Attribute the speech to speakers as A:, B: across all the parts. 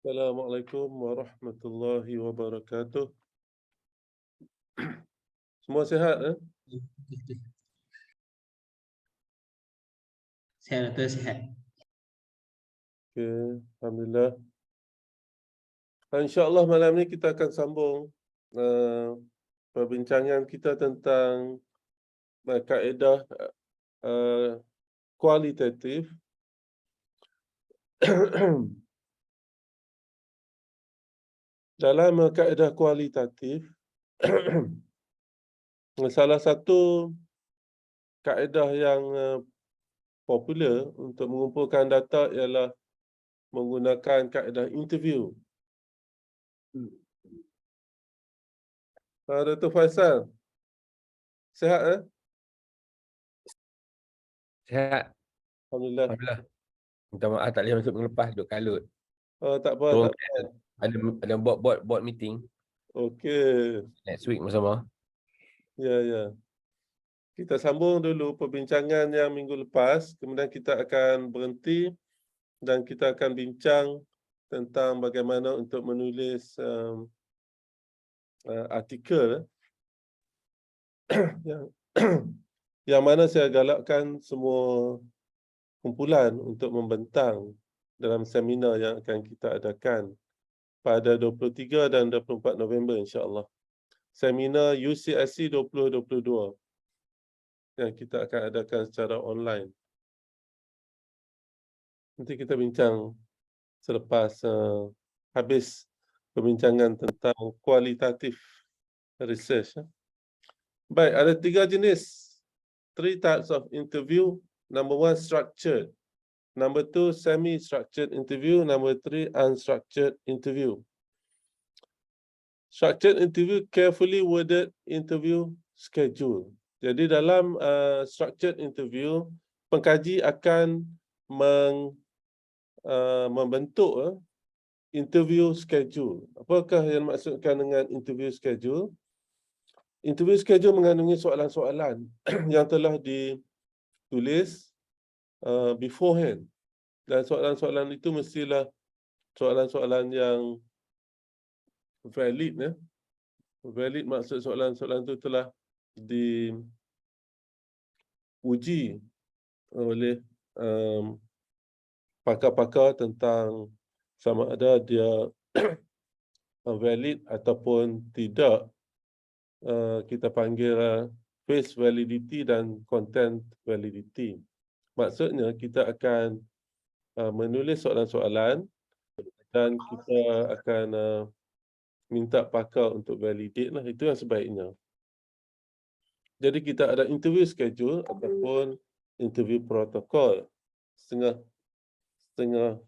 A: Assalamualaikum warahmatullahi wabarakatuh. Semua sihat, eh?
B: Saya Doktor sihat.
A: Okey, alhamdulillah. InsyaAllah malam ni kita akan sambung perbincangan kita tentang kaedah kualitatif. Dalam kaedah kualitatif, salah satu kaedah yang popular untuk mengumpulkan data ialah menggunakan kaedah interview. Dr. Faisal, sihat, eh?
C: Sihat.
A: Alhamdulillah.
C: Alhamdulillah. Minta maaf tak boleh masuk minggu lepas, duduk kalut.
A: Tak apa,
C: So,
A: tak apa.
C: ada board meeting
A: Okey.
C: next week bersama.
A: Ya. Kita sambung dulu perbincangan yang minggu lepas, kemudian kita akan berhenti dan kita akan bincang tentang bagaimana untuk menulis artikel yang yang mana saya galakkan semua kumpulan untuk membentang dalam seminar yang akan kita adakan pada 23 dan 24 November insya-Allah. Seminar UCSC 2022 yang kita akan adakan secara online. Nanti kita bincang selepas habis perbincangan tentang kualitatif research. Baik, ada 3 jenis. 3 types of interview. Number 1, structured. Number 2, semi-structured interview. Number 3, unstructured interview. Structured interview, carefully worded interview schedule. Jadi dalam structured interview, pengkaji akan membentuk interview schedule. Apakah yang dimaksudkan dengan interview schedule? Interview schedule mengandungi soalan-soalan yang telah ditulis beforehand. Dan soalan-soalan itu mestilah soalan-soalan yang valid. Valid maksud soalan-soalan itu telah diuji oleh pakar-pakar tentang sama ada dia valid ataupun tidak. Kita panggil face validity dan content validity. Maksudnya kita akan menulis soalan-soalan dan kita akan minta pakar untuk validate lah. Itu yang sebaiknya. Jadi kita ada interview schedule ataupun interview protokol. Setengah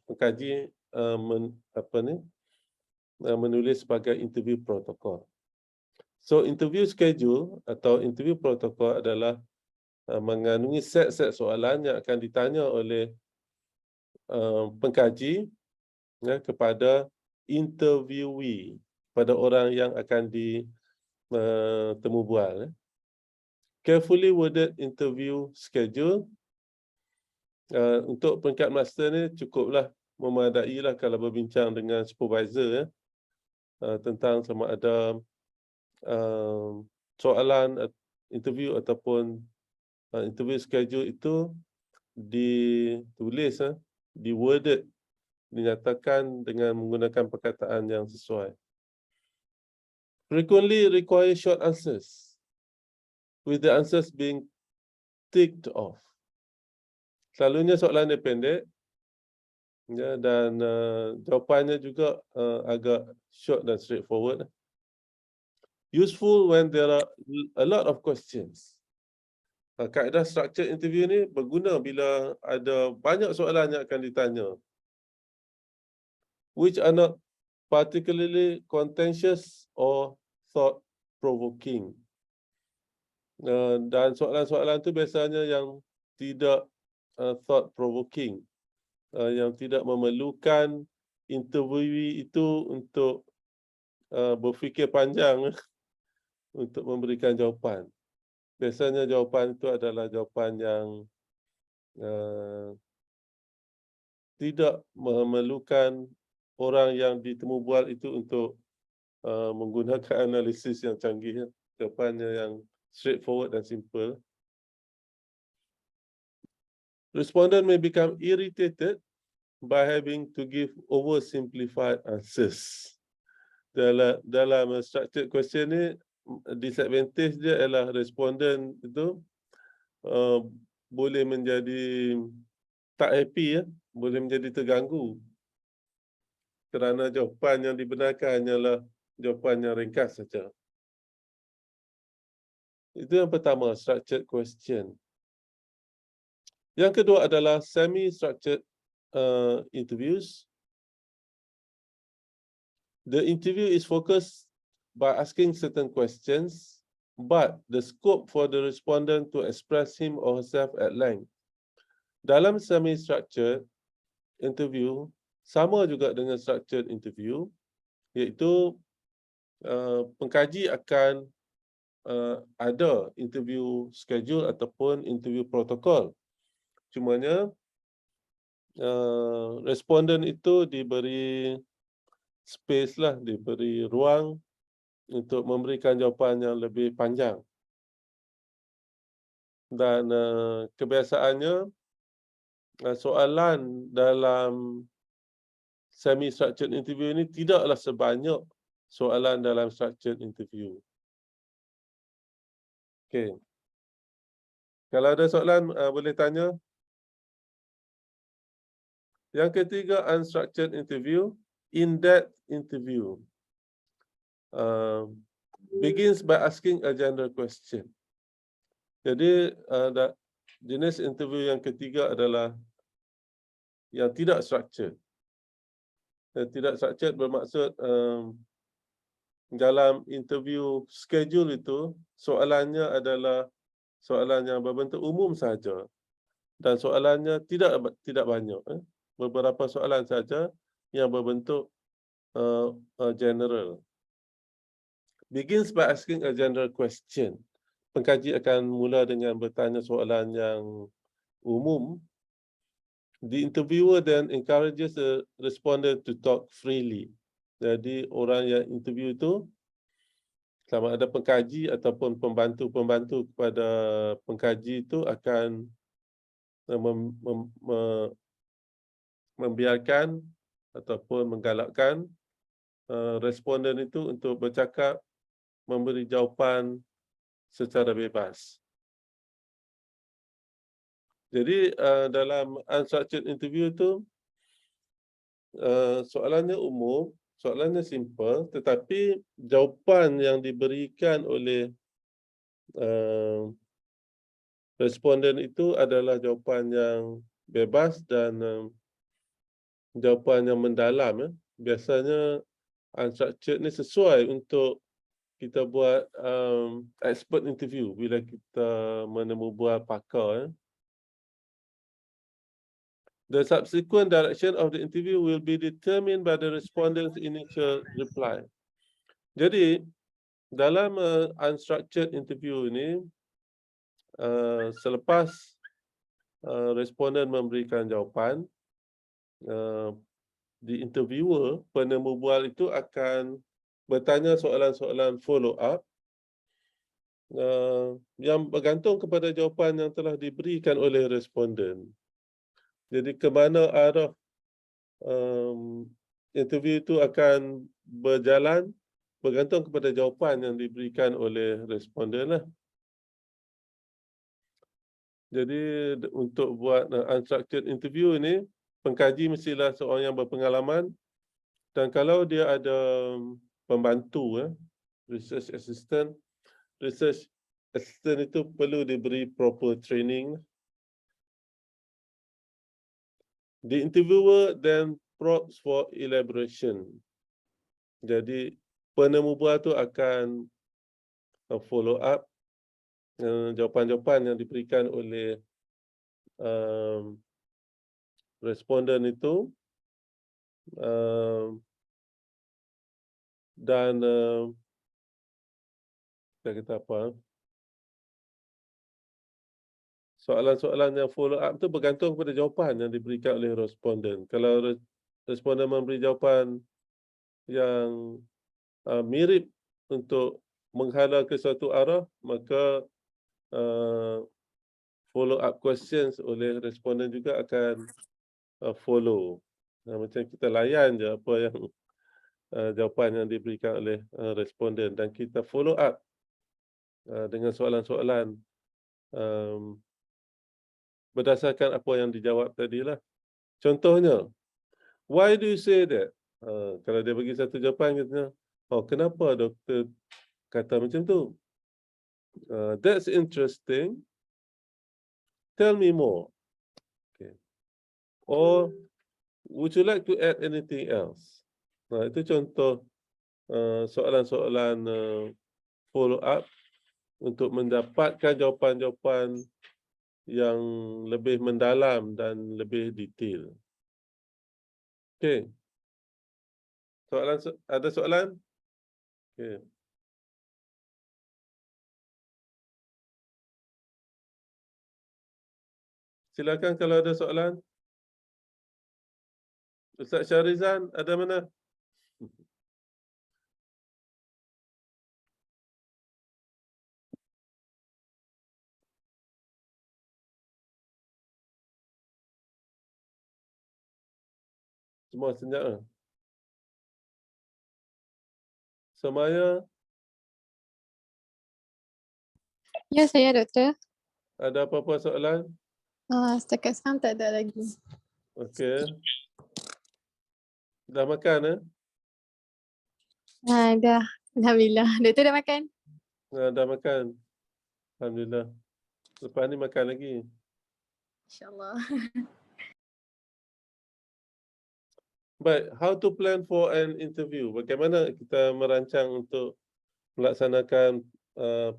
A: pengkaji menulis sebagai interview protokol. So interview schedule atau interview protokol adalah mengandungi set-set soalan yang akan ditanya oleh pengkaji kepada interviewee, pada orang yang akan ditemu bual. Carefully worded interview schedule. Untuk peringkat master ni cukuplah, memadailah kalau berbincang dengan supervisor tentang sama ada soalan interview ataupun interview schedule itu ditulis, di-worded, dinyatakan dengan menggunakan perkataan yang sesuai. Frequently require short answers, with the answers being ticked off. Selalunya soalan dia pendek, dan jawapannya juga agak short dan straightforward. Useful when there are a lot of questions. Kaedah structured interview ni berguna bila ada banyak soalan yang akan ditanya, which are not particularly contentious or thought-provoking. Dan soalan-soalan tu biasanya yang tidak thought-provoking, yang tidak memerlukan interviewee itu untuk berfikir panjang untuk memberikan jawapan. Biasanya jawapan itu adalah jawapan yang tidak memerlukan orang yang ditemu bual itu untuk menggunakan analisis yang canggih, jawapannya yang straightforward dan simple. Respondent may become irritated by having to give oversimplified answers. Dalam structured question ni, disadvantage dia ialah respondent itu boleh menjadi tak happy, boleh menjadi terganggu kerana jawapan yang dibenarkan hanyalah jawapan yang ringkas saja. Itu yang pertama, structured question. Yang kedua adalah semi-structured interviews. The interview is focused by asking certain questions, but the scope for the respondent to express him or herself at length. Dalam semi-structured interview, sama juga dengan structured interview, iaitu pengkaji akan ada interview schedule ataupun interview protokol. Cumanya responden itu diberi space lah, diberi ruang untuk memberikan jawapan yang lebih panjang. Dan kebiasaannya soalan dalam semi-structured interview ini tidaklah sebanyak soalan dalam structured interview. Okey. Kalau ada soalan, boleh tanya. Yang ketiga, unstructured interview, in-depth interview. Begins by asking a general question. Jadi, jenis interview yang ketiga adalah yang tidak structured. Yang tidak structured bermaksud dalam interview schedule itu, soalannya adalah soalan yang berbentuk umum saja. Dan soalannya tidak banyak. Beberapa soalan saja yang berbentuk general. Begins by asking a general question. Pengkaji akan mula dengan bertanya soalan yang umum. The interviewer then encourages the respondent to talk freely. Jadi orang yang interview itu, sama ada pengkaji ataupun pembantu-pembantu kepada pengkaji itu akan membiarkan ataupun menggalakkan responden itu untuk bercakap, memberi jawapan secara bebas. Jadi dalam unstructured interview itu soalannya umum, soalannya simple, tetapi jawapan yang diberikan oleh responden itu adalah jawapan yang bebas dan jawapan yang mendalam. Biasanya unstructured ni sesuai untuk kita buat expert interview bila kita menemu bual pakar. The subsequent direction of the interview will be determined by the respondent's initial reply. Jadi dalam unstructured interview ini, selepas responden memberikan jawapan, the interviewer, penemu bual itu akan bertanya soalan-soalan follow up yang bergantung kepada jawapan yang telah diberikan oleh responden. Jadi ke mana arah interview itu akan berjalan bergantung kepada jawapan yang diberikan oleh responden lah. Jadi untuk buat unstructured interview ini, pengkaji mestilah seorang yang berpengalaman, dan kalau dia ada pembantu, research assistant itu perlu diberi proper training. The interviewer then probes for elaboration. Jadi penemu bual tu akan follow up jawapan-jawapan yang diberikan oleh responden itu, dan kita kata apa? Soalan-soalan yang follow up tu bergantung kepada jawapan yang diberikan oleh responden. Kalau responden memberi jawapan yang mirip untuk menghala ke suatu arah, maka follow up questions oleh responden juga akan follow. Macam kita layan je apa yang jawapan yang diberikan oleh responden dan kita follow up dengan soalan-soalan berdasarkan apa yang dijawab tadilah. Contohnya, why do you say that? Kalau dia bagi satu jawapan, kita, kenapa doktor kata macam tu? That's interesting. Tell me more. Okay. Or would you like to add anything else? Itu contoh soalan-soalan follow up untuk mendapatkan jawapan-jawapan yang lebih mendalam dan lebih detail. Okey. Ada soalan? Okey. Silakan kalau ada soalan. Ustaz Syarizan, ada mana? Semua senyap. Semaya,
B: Ya, saya doktor.
A: ada apa-apa soalan?
B: Setakat sekarang tak ada lagi.
A: Okey. Dah makan?
B: Dah. Alhamdulillah. Doktor dah makan?
A: Dah makan. Alhamdulillah. Lepas ni makan lagi.
B: InsyaAllah.
A: Baik, how to plan for an interview? Bagaimana kita merancang untuk melaksanakan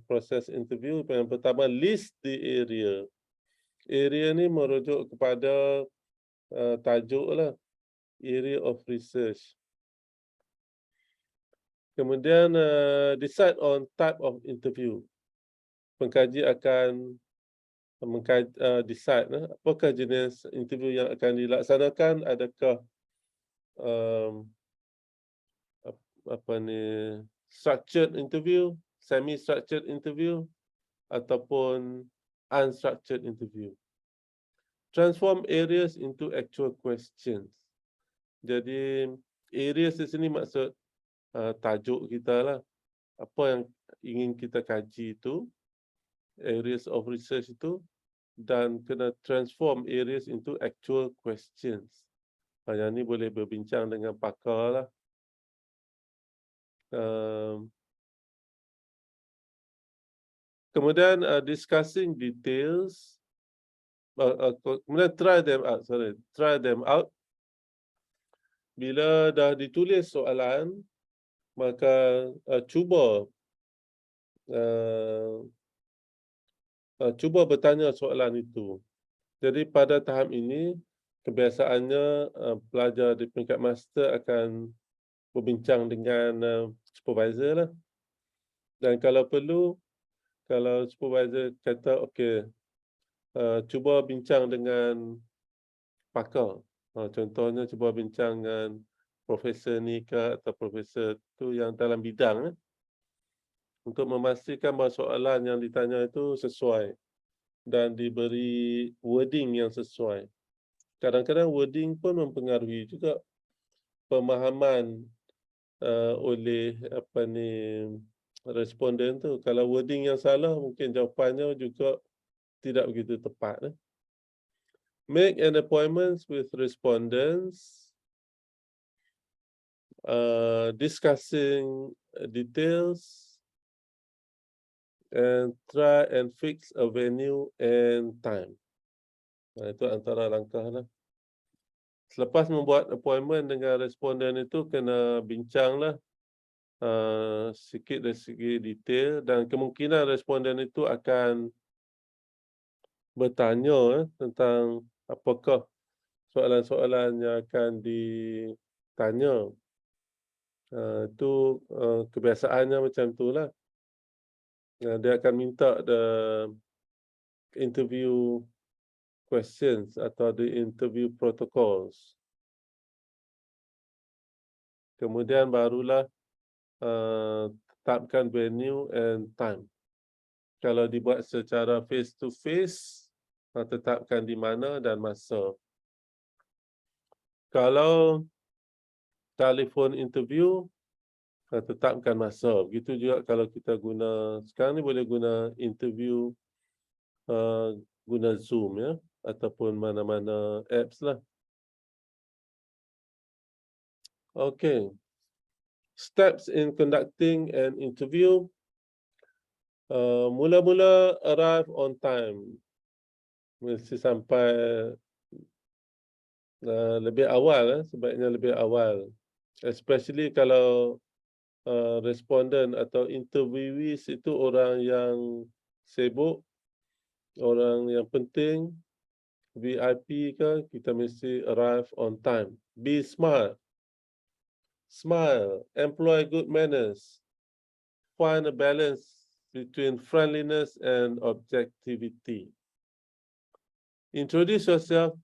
A: proses interview? Yang pertama, list the area. Area ni merujuk kepada tajuk lah. Area of research. Kemudian decide on type of interview. Pengkaji akan decide apakah jenis interview yang akan dilaksanakan, adakah structured interview, semi-structured interview ataupun unstructured interview. Transform areas into actual questions. Jadi areas di sini maksud tajuk kita lah. Apa yang ingin kita kaji itu, areas of research itu, dan kena transform areas into actual questions. Yang ni boleh berbincang dengan pakar lah. Kemudian discussing details. Kemudian try them out. Bila dah ditulis soalan, maka cuba bertanya soalan itu. Jadi pada tahap ini, kebiasaannya pelajar di peringkat master akan berbincang dengan supervisor lah. Dan kalau perlu, kalau supervisor kata, okey, cuba bincang dengan pakar. Contohnya, cuba bincang dengan profesor ni ke atau profesor tu yang dalam bidang untuk memastikan bahawa soalan yang ditanya itu sesuai dan diberi wording yang sesuai. Kadang-kadang wording pun mempengaruhi juga pemahaman oleh responden tu. Kalau wording yang salah, mungkin jawapannya juga tidak begitu tepat. Make an appointment with respondents, discussing details, and try and fix a venue and time. Itu antara langkah lah. Selepas membuat appointment dengan responden itu, kena bincanglah sikit dari segi detail, dan kemungkinan responden itu akan bertanya tentang apakah soalan-soalan yang akan ditanya. Itu kebiasaannya macam itulah. Dia akan minta the interview questions atau the interview protocols. Kemudian barulah tetapkan venue and time. Kalau dibuat secara face to face, tetapkan di mana dan masa. Kalau telefon interview, tetapkan masa. Begitu juga kalau kita guna, sekarang ni boleh guna interview guna Zoom ya, ataupun mana-mana apps lah. Okay. Steps in conducting an interview. Mula-mula arrive on time. Mesti sampai lebih awal, sebaiknya lebih awal. Especially kalau responden atau interviewees itu orang yang sibuk, orang yang penting, VIP ke, kita mesti arrive on time. Be smart. Smile. Employ good manners. Find a balance between friendliness and objectivity. Introduce yourself.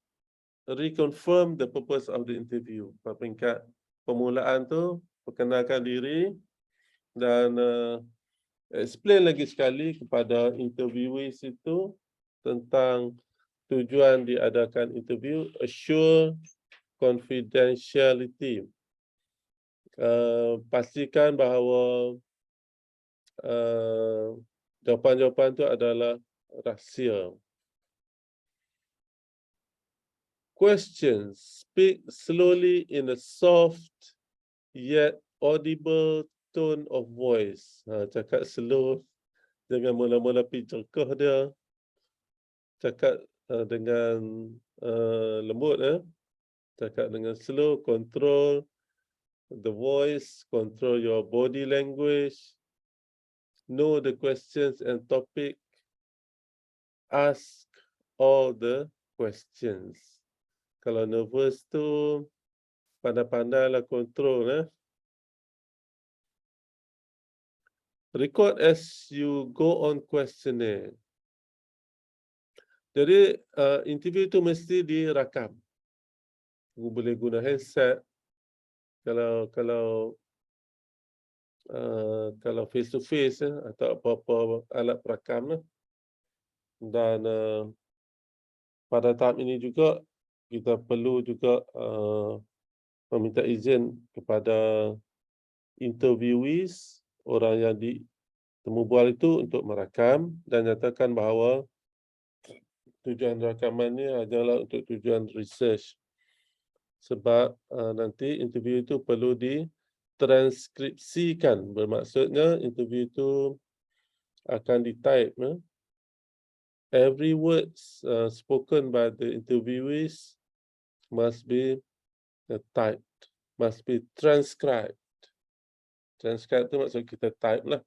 A: Reconfirm the purpose of the interview. Pada peringkat permulaan tu, perkenalkan diri dan explain lagi sekali kepada interviewees itu tentang tujuan diadakan interview. Assure confidentiality. Pastikan bahawa jawapan-jawapan itu adalah rahsia. Questions. Speak slowly in a soft yet audible tone of voice. Cakap slow, jangan mula-mula pergi cekah dia. Cakap dengan lembut. Cakap dengan slow, control the voice, control your body language. Know the questions and topic. Ask all the questions. Kalau nervous tu, pandai-pandailah kontrol. Record as you go on questionnaire. Jadi, interview tu mesti dirakam. Boleh guna handset. Kalau face to face atau apa-apa alat perakam. Dan pada tahap ini juga, kita perlu juga meminta izin kepada interviewees, orang yang ditemu bual itu untuk merakam dan nyatakan bahawa tujuan rakaman ini adalah untuk tujuan research. Sebab nanti interview itu perlu ditranskripsikan. Bermaksudnya interview itu akan di-type. Every words spoken by the interviewees must be typed, must be transcribed. Transcribe itu maksud kita type lah.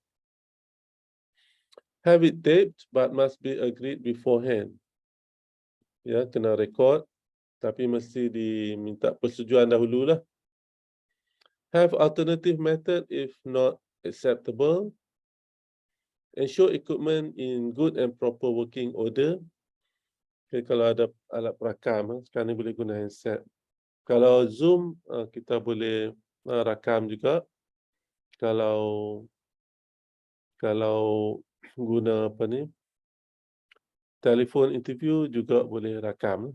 A: Have it taped, but must be agreed beforehand. Ya, kena record, tapi mesti diminta persetujuan dahulu lah. Have alternative method if not acceptable. Ensure equipment in good and proper working order. Okay, kalau ada alat perakam, sekarang ni boleh guna handset. Kalau Zoom, kita boleh rakam juga. Kalau guna telefon interview juga boleh rakam.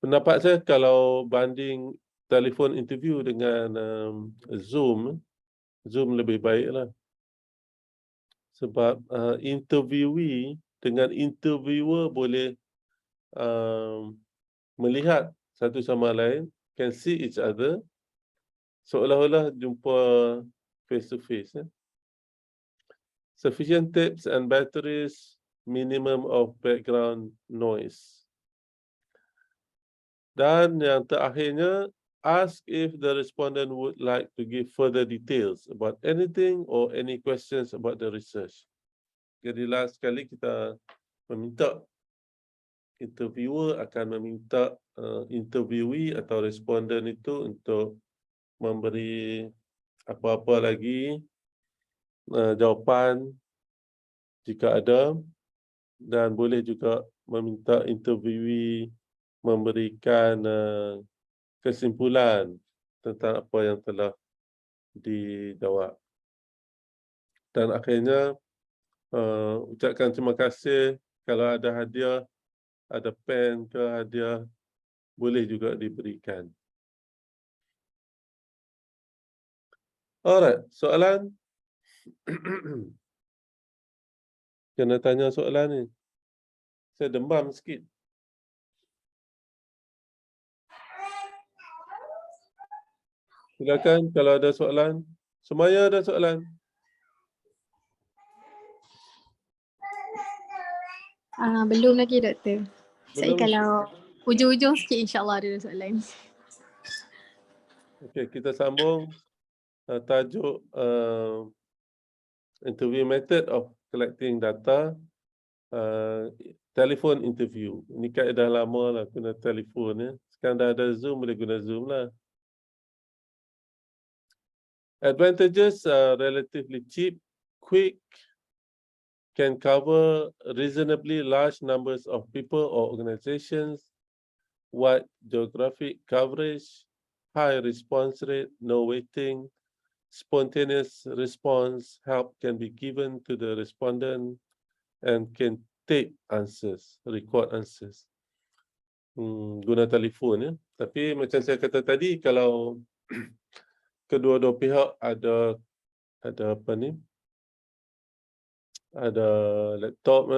A: Pendapat saya kalau banding telefon interview dengan Zoom lebih baiklah. Sebab interviewee dengan interviewer boleh melihat satu sama lain, can see each other, seolah-olah jumpa face to face. Sufficient tapes and batteries, minimum of background noise. Dan yang terakhirnya, ask if the respondent would like to give further details about anything or any questions about the research. Jadi last sekali kita meminta interviewer akan meminta interviewee atau responden itu untuk memberi apa-apa lagi jawapan jika ada, dan boleh juga meminta interviewee memberikan kesimpulan tentang apa yang telah dijawab. Dan akhirnya ucapkan terima kasih. Kalau ada hadiah, ada pen ke hadiah, boleh juga diberikan. Alright, soalan? Kena tanya soalan ni. Saya demam sikit. Silakan kalau ada soalan. Semuanya ada soalan?
B: Belum lagi doktor. Saya
A: Belum?
B: kalau hujung-hujung sikit insyaAllah ada soalan.
A: Okey, kita sambung tajuk interview method of collecting data, telephone interview. Ini kaedah lama lah guna telefon ya. Sekarang dah ada Zoom, boleh guna Zoom lah. Advantages are relatively cheap, quick, can cover reasonably large numbers of people or organizations, wide geographic coverage, high response rate, no waiting, spontaneous response, help can be given to the respondent, and can take answers, record answers. Guna telefon ya. Tapi macam saya kata tadi, kalau kedua-dua pihak ada apa ni? Ada laptop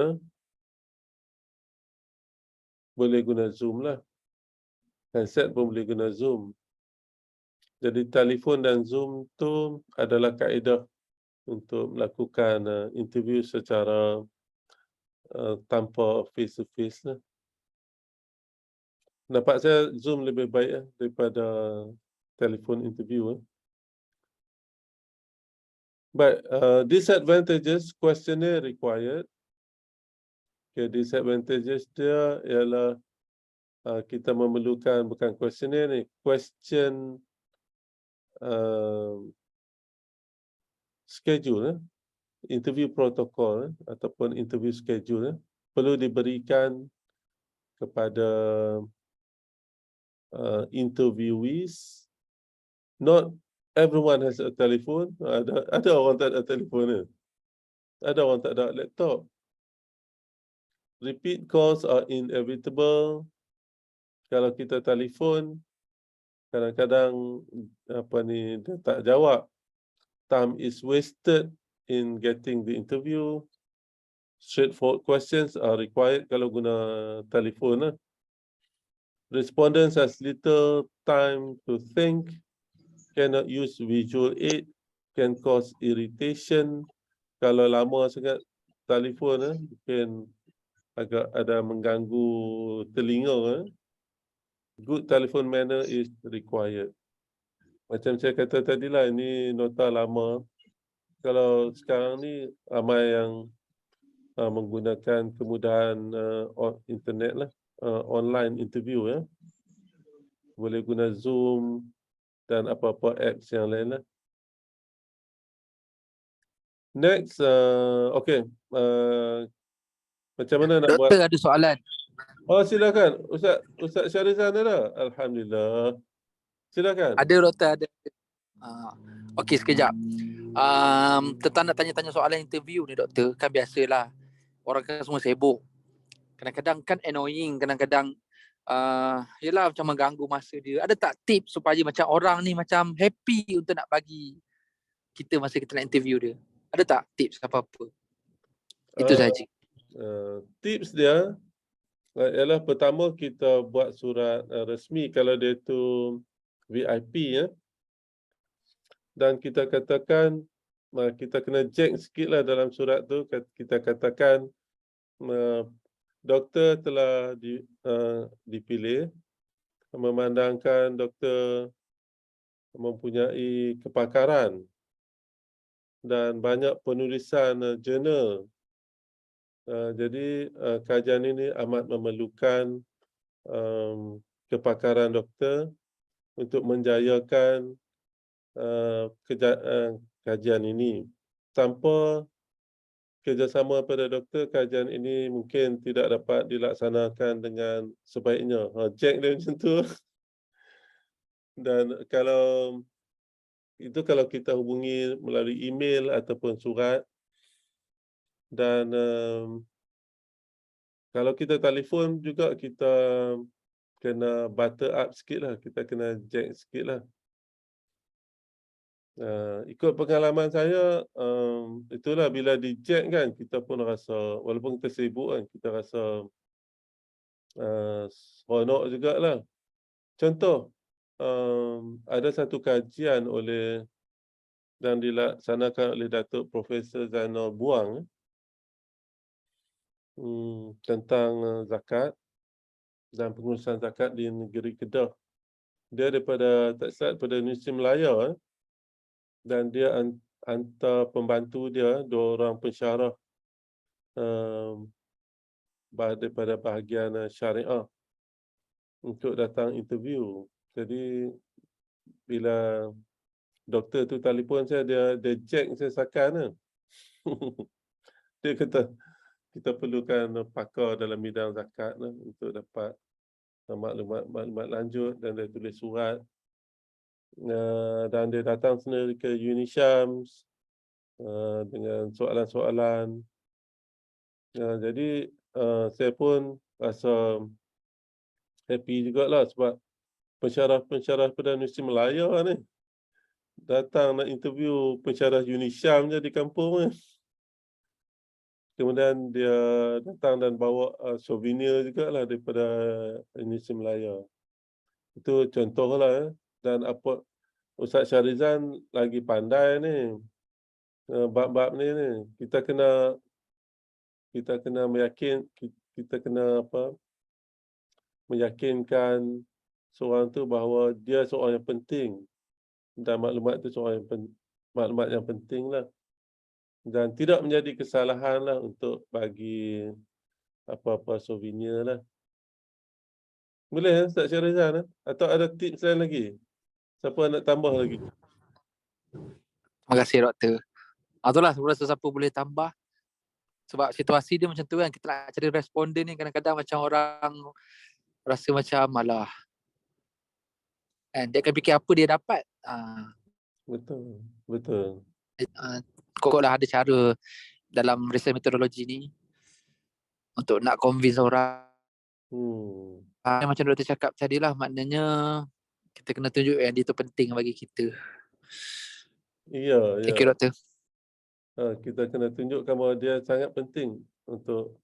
A: boleh guna Zoom lah. Handset pun boleh guna Zoom. Jadi telefon dan Zoom tu adalah kaedah untuk melakukan interview secara tanpa face to face lah. Pendapat saya Zoom lebih baik daripada telefon interview. But disadvantages, questionnaire required. Okay, disadvantages dia ialah kita memerlukan bukan questionnaire ni, question schedule, interview protocol ataupun interview schedule perlu diberikan kepada interviewees. Not everyone has a telephone. Ada orang tak ada telefon ni. Ada orang tak ada laptop. Repeat calls are inevitable. Kalau kita telefon, kadang-kadang dia tak jawab. Time is wasted in getting the interview. Straightforward questions are required kalau guna telefon. Respondents has little time to think, cannot use visual aid, can cause irritation. Kalau lama sangat telefon, mungkin agak ada mengganggu telinga. Good telephone manner is required. Macam saya kata tadi lah, ini nota lama. Kalau sekarang ni ramai yang menggunakan kemudahan internet lah, online interview ya. Boleh guna Zoom dan apa-apa apps yang lain lah. Next, okay. Macam mana nak buat?
D: Doktor ada soalan.
A: Oh, silakan. Ustaz Syarizan ada? Alhamdulillah. Silakan.
D: Ada doktor, ada. Okey, sekejap. Tentang nak tanya-tanya soalan interview ni doktor, kan biasalah. Orang kan semua sibuk. Kadang-kadang kan annoying, kadang-kadang yelah macam mengganggu masa dia. Ada tak tips supaya macam orang ni macam happy untuk nak bagi kita masa kita nak interview dia? Ada tak tips apa-apa? Itu saja.
A: Tips dia ialah pertama kita buat surat resmi kalau dia tu VIP ya. Dan kita katakan kita kena jack sikit lah dalam surat tu. Kita katakan doktor telah dipilih memandangkan doktor mempunyai kepakaran dan banyak penulisan jurnal. Jadi kajian ini amat memerlukan kepakaran doktor untuk menjayakan kajian ini. Tanpa kerjasama pada doktor, kajian ini mungkin tidak dapat dilaksanakan dengan sebaiknya. Jack dia macam tu. Dan kalau kita hubungi melalui email ataupun surat, dan kalau kita telefon juga kita kena butter up sikit lah, kita kena jack sikit lah. Ikut pengalaman saya, itulah bila di jack kan, kita pun rasa, walaupun kita sibuk kan, kita rasa seronok jugalah. Contoh, ada satu kajian dan dilaksanakan oleh Datuk Profesor Zainal Buang tentang zakat dan pengurusan zakat di negeri Kedah. Dia tak silap daripada Universiti Melaya, dan dia hantar pembantu dia, 2 orang pensyarah daripada bahagian syariah untuk datang interview. Jadi bila doktor tu telefon saya, dia check saya sakan. Dia kata kita perlukan pakar dalam bidang zakat untuk dapat maklumat lanjut, dan dia tulis surat. Dan dia datang sendiri ke Unisyams dengan soalan-soalan. Jadi saya pun rasa happy jugalah sebab pensyarah Perdana Universiti Melaya ni datang nak interview pensyarah Unisyam je di kampung ni. Kemudian dia datang dan bawa souvenir jugalah daripada Universiti Melaya. Itu contohlah. Dan Ustaz Syarizan lagi pandai ni. Bab-bab ni. Kita kena meyakinkan seorang tu bahawa dia seorang yang penting, dan maklumat tu maklumat yang penting lah, dan tidak menjadi kesalahan lah untuk bagi apa-apa souvenir lah. Boleh Ustaz Syarizan atau ada tips lain lagi? Siapa nak tambah lagi?
D: Terima kasih doktor. Itulah saya rasa siapa boleh tambah. Sebab situasi dia macam tu kan, kita nak cari responden ni kadang-kadang macam orang rasa macam malah. Dia akan fikir apa dia dapat.
A: Betul.
D: Kok dah ada cara dalam research metodologi ni untuk nak convince orang. Macam doktor cakap tadi lah, maknanya kita kena tunjuk yang dia tu penting bagi kita.
A: Ya.
D: Thank you doktor.
A: Kita kena tunjukkan bahawa dia sangat penting untuk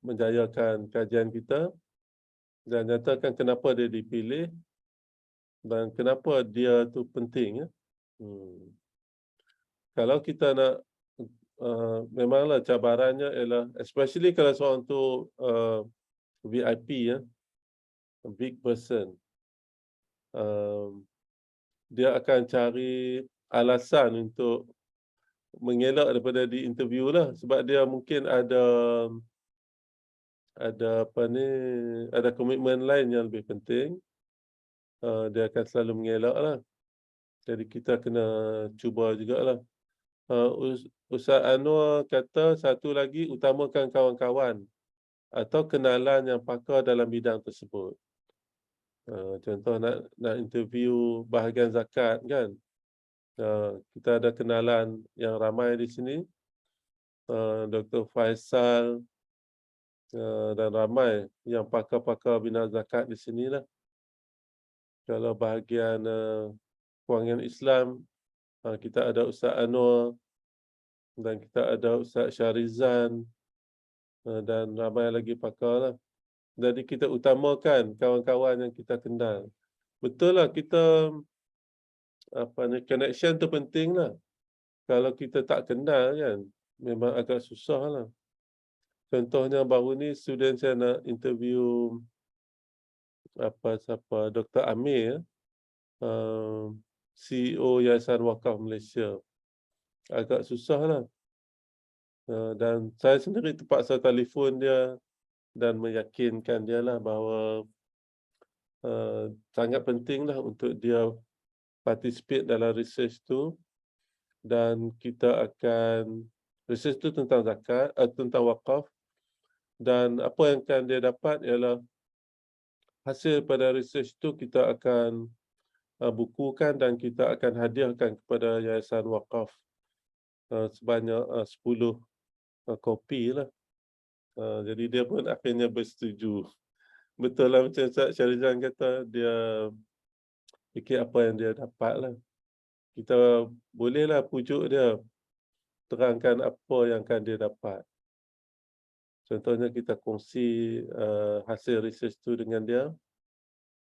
A: menjayakan kajian kita, dan nyatakan kenapa dia dipilih dan kenapa dia tu penting. Kalau kita nak, memanglah cabarannya ialah, especially kalau seorang tu VIP, a big person, dia akan cari alasan untuk mengelak daripada di-interview lah, sebab dia mungkin ada komitmen lain yang lebih penting. Dia akan selalu mengelak lah. Jadi kita kena cuba jugalah. Ustaz Anwar kata satu lagi, utamakan kawan-kawan atau kenalan yang pakar dalam bidang tersebut. Contoh nak interview bahagian zakat kan. Kita ada kenalan yang ramai di sini. Dr. Faisal dan ramai yang pakar-pakar bidang zakat di sinilah. Kalau bahagian kewangan Islam, kita ada Ustaz Anwar dan kita ada Ustaz Syarizan dan ramai lagi pakar lah. Jadi kita utamakan kawan-kawan yang kita kenal. Betul lah, kita connection tu penting lah. Kalau kita tak kenal kan, memang agak susah lah. Contohnya baru ni student saya nak interview Dr. Amir, CEO Yayasan Wakaf Malaysia. Agak susah lah. Dan saya sendiri terpaksa telefon dia dan meyakinkan dia lah bahawa sangat penting lah untuk dia participate dalam research tu, dan kita akan research tu tentang zakat, tentang wakaf, dan apa yang akan dia dapat ialah hasil pada research tu kita akan bukukan dan kita akan hadiahkan kepada Yayasan Wakaf sebanyak 10 kopi lah. Jadi dia pun akhirnya bersetuju. Betul lah macam Ustaz Syarizan kata, dia fikir apa yang dia dapat lah. Kita bolehlah pujuk dia, terangkan apa yang akan dia dapat. Contohnya kita kongsi hasil research tu dengan dia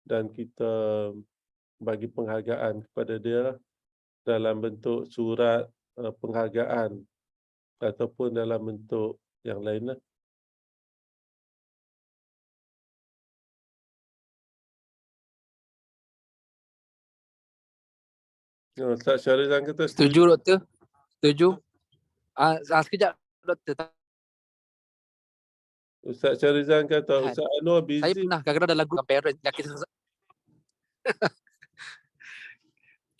A: dan kita bagi penghargaan kepada dia lah, dalam bentuk surat penghargaan ataupun dalam bentuk yang lain lah. Ustaz Syarizan kata
D: Setuju doktor? Setuju? Sekejap doktor.
A: Ustaz Syarizan kata Ustaz Anwar
D: Saya
A: busy.
D: pernah kadang-kadang dalam grup parent yang kita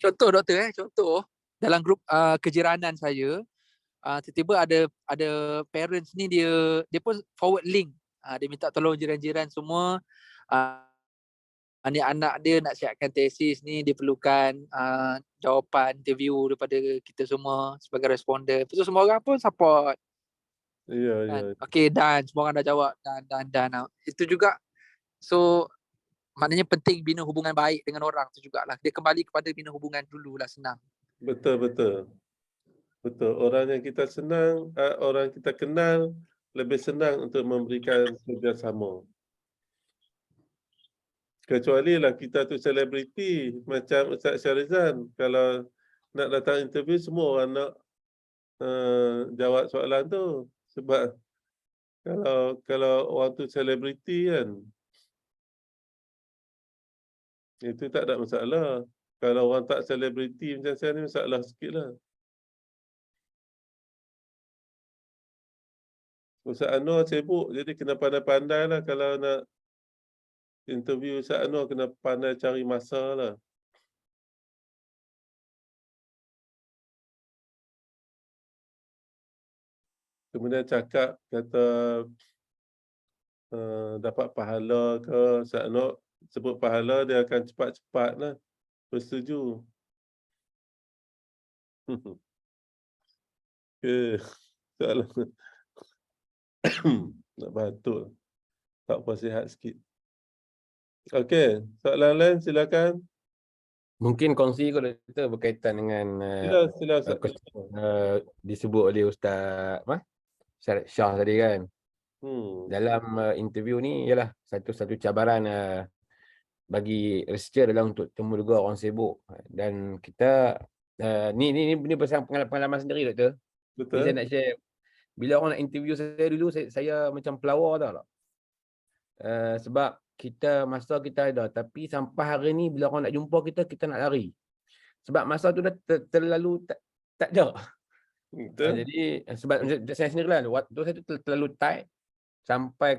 D: contoh doktor contoh dalam grup kejiranan saya tiba-tiba ada parents ni dia pun forward link. Dia minta tolong jiran-jiran semua anak-anak dia nak siapkan tesis ni, dia perlukan jawapan interview daripada kita semua sebagai responden. Lepas tu semua orang pun support.
A: Ya, ya.
D: Kan? Okay, dan semua orang dah jawab dan. Itu juga, so maknanya penting bina hubungan baik dengan orang tu jugalah. Dia kembali kepada bina hubungan dululah, senang.
A: Betul, betul. Betul. Orang yang kita senang, orang kita kenal lebih senang untuk memberikan kerjasama. Kecuali lah kita tu selebriti macam Ustaz Syarizan. Kalau nak datang interview, semua orang nak jawab soalan tu. Sebab kalau orang tu selebriti kan, itu tak ada masalah. Kalau orang tak selebriti macam saya ni, masalah sikit lah. Ustaz Anwar sibuk, jadi kena pandai-pandai lah kalau nak interview Ustaz Anwar, kena pandai cari masa lah. Kemudian cakap, kata dapat pahala ke, Ustaz Anwar sebut pahala, dia akan cepat-cepat lah bersetuju. Okay, soalan nak batuk. Tak apa, sihat sikit. Okey, soalan lain silakan.
C: Mungkin kongsi kot doktor berkaitan dengan
A: Sila Ustaz.
C: disebut oleh Ustaz Shah tadi kan. Dalam interview ni ialah satu cabaran bagi researcher adalah untuk temu juga orang sibuk, dan kita ni pasal pengalaman sendiri doktor.
A: Betul.
C: Ni saya nak share, bila orang nak interview saya dulu, saya macam pelawar tau tak. Sebab masa kita ada, tapi sampai hari ni bila orang nak jumpa kita nak lari. Sebab masa tu dah terlalu tak ada. Jadi sebab saya sendirilah, waktu saya tu terlalu tight sampai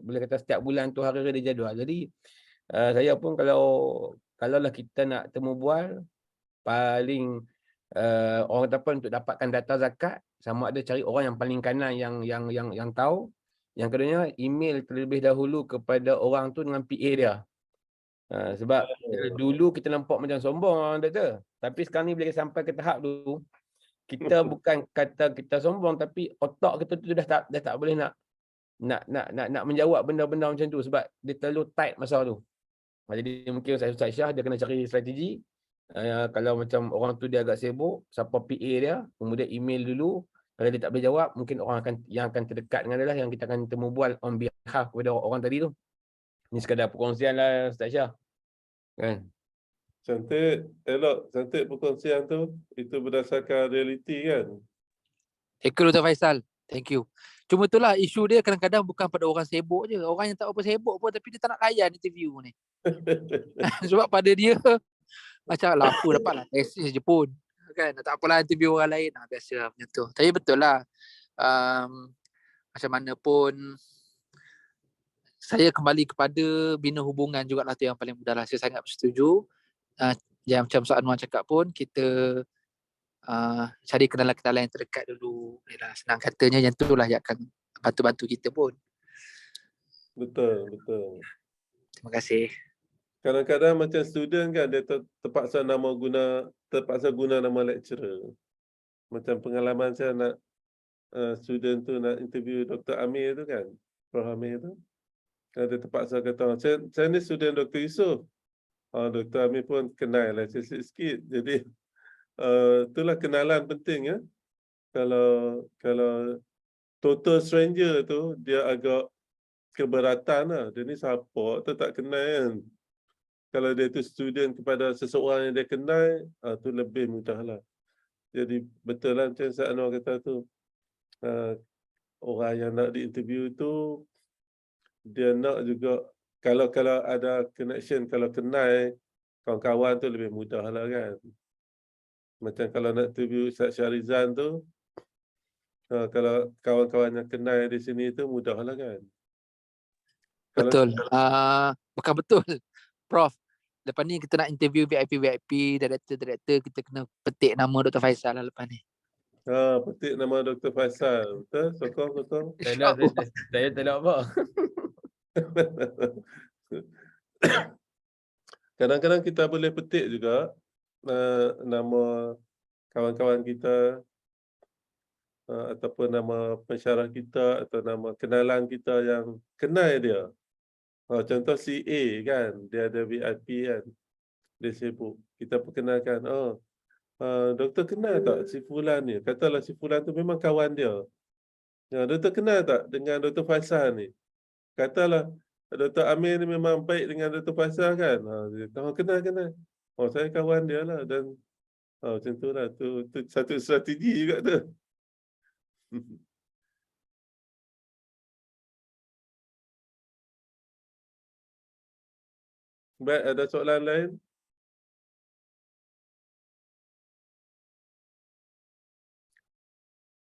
C: boleh kata setiap bulan tu hari ada jadual. Jadi saya pun kalau lah kita nak temu bual, paling orang kata apa, untuk dapatkan data zakat, sama ada cari orang yang paling kanan yang tahu. Yang keduanya, email terlebih dahulu kepada orang tu dengan PA dia. Sebab dulu kita nampak macam sombong orang doktor. Tapi sekarang ni bila sampai ke tahap tu, kita bukan kata kita sombong, tapi otak kita tu dah tak boleh nak menjawab benda-benda macam tu sebab dia terlalu tight masa tu. Jadi mungkin Ustaz Shah dia kena cari strategi. Kalau macam orang tu dia agak sibuk, siapa PA dia, kemudian email dulu. Kalau dia tak boleh jawab, mungkin orang yang akan terdekat dengan dia lah yang kita akan temu bual on behalf kepada orang tadi tu. Ni sekadar perkongsian lah Ustaz Shah. Kan?
A: Cantik, elok, cantik perkongsian tu. Itu berdasarkan realiti kan.
D: Thank you Dr. Faisal. Thank you. Cuma itulah isu dia kadang-kadang bukan pada orang sibuk je. Orang yang tak apa sibuk pun tapi dia tak nak layan interview ni. Sebab pada dia macam lah apa dapatlah tesis je pun. Kan? Tak apalah interview orang lain. Biasa macam tu. Tapi betul lah. Macam mana pun saya kembali kepada bina hubungan jugalah tu yang paling mudah lah. Saya sangat bersetuju. Yang macam Ustaz Anwar cakap pun, kita cari kenalan-kenalan yang terdekat dulu. Yalah, senang katanya yang tu lah yang akan bantu-bantu kita pun.
A: Betul, betul.
D: Terima kasih.
A: Kadang-kadang macam student kan dia terpaksa guna nama lecturer. Macam pengalaman saya nak student tu nak interview Dr. Amir tu kan, Prof Amir tu. Dia terpaksa kata, saya ni student Dr. Yusof. Dr. Amir pun kenal lah sikit-sikit. Jadi itulah kenalan penting ya. Kalau total stranger tu dia agak keberatan lah. Dia ni siapa tu tak kenal kan. Kalau dia tu student kepada seseorang yang dia kenal, tu lebih mudah lah. Jadi betul lah macam Ustaz Anwar kata tu. Orang yang nak diinterview tu, dia nak juga, kalau ada connection, kalau kenal kawan-kawan tu lebih mudah lah kan. Macam kalau nak interview Ustaz Syarizan tu, kalau kawan-kawan yang kenal di sini tu mudah lah kan.
D: Betul. Bukan betul. Prof, lepas ni kita nak interview VIP, director, kita kena petik nama Dr. Faisal lah lepas ni.
A: Petik nama Dr. Faisal. Betul? Sokong.
C: Saya tak nak apa.
A: Kadang-kadang kita boleh petik juga nama kawan-kawan kita ataupun nama pensyarah kita atau nama kenalan kita yang kenal dia. Contoh si A kan, dia ada VIP kan, dia sibuk. Kita perkenalkan, doktor kenal tak si Fulan ni? Katalah si Fulan tu memang kawan dia. Doktor kenal tak dengan Dr. Faisal ni? Katalah Dr. Amir ni memang baik dengan Dr. Faisal kan? Dia kata, kenal. Saya kawan dia lah. Dan macam tu lah. Tu satu strategi juga tu. Baik, ada soalan lain?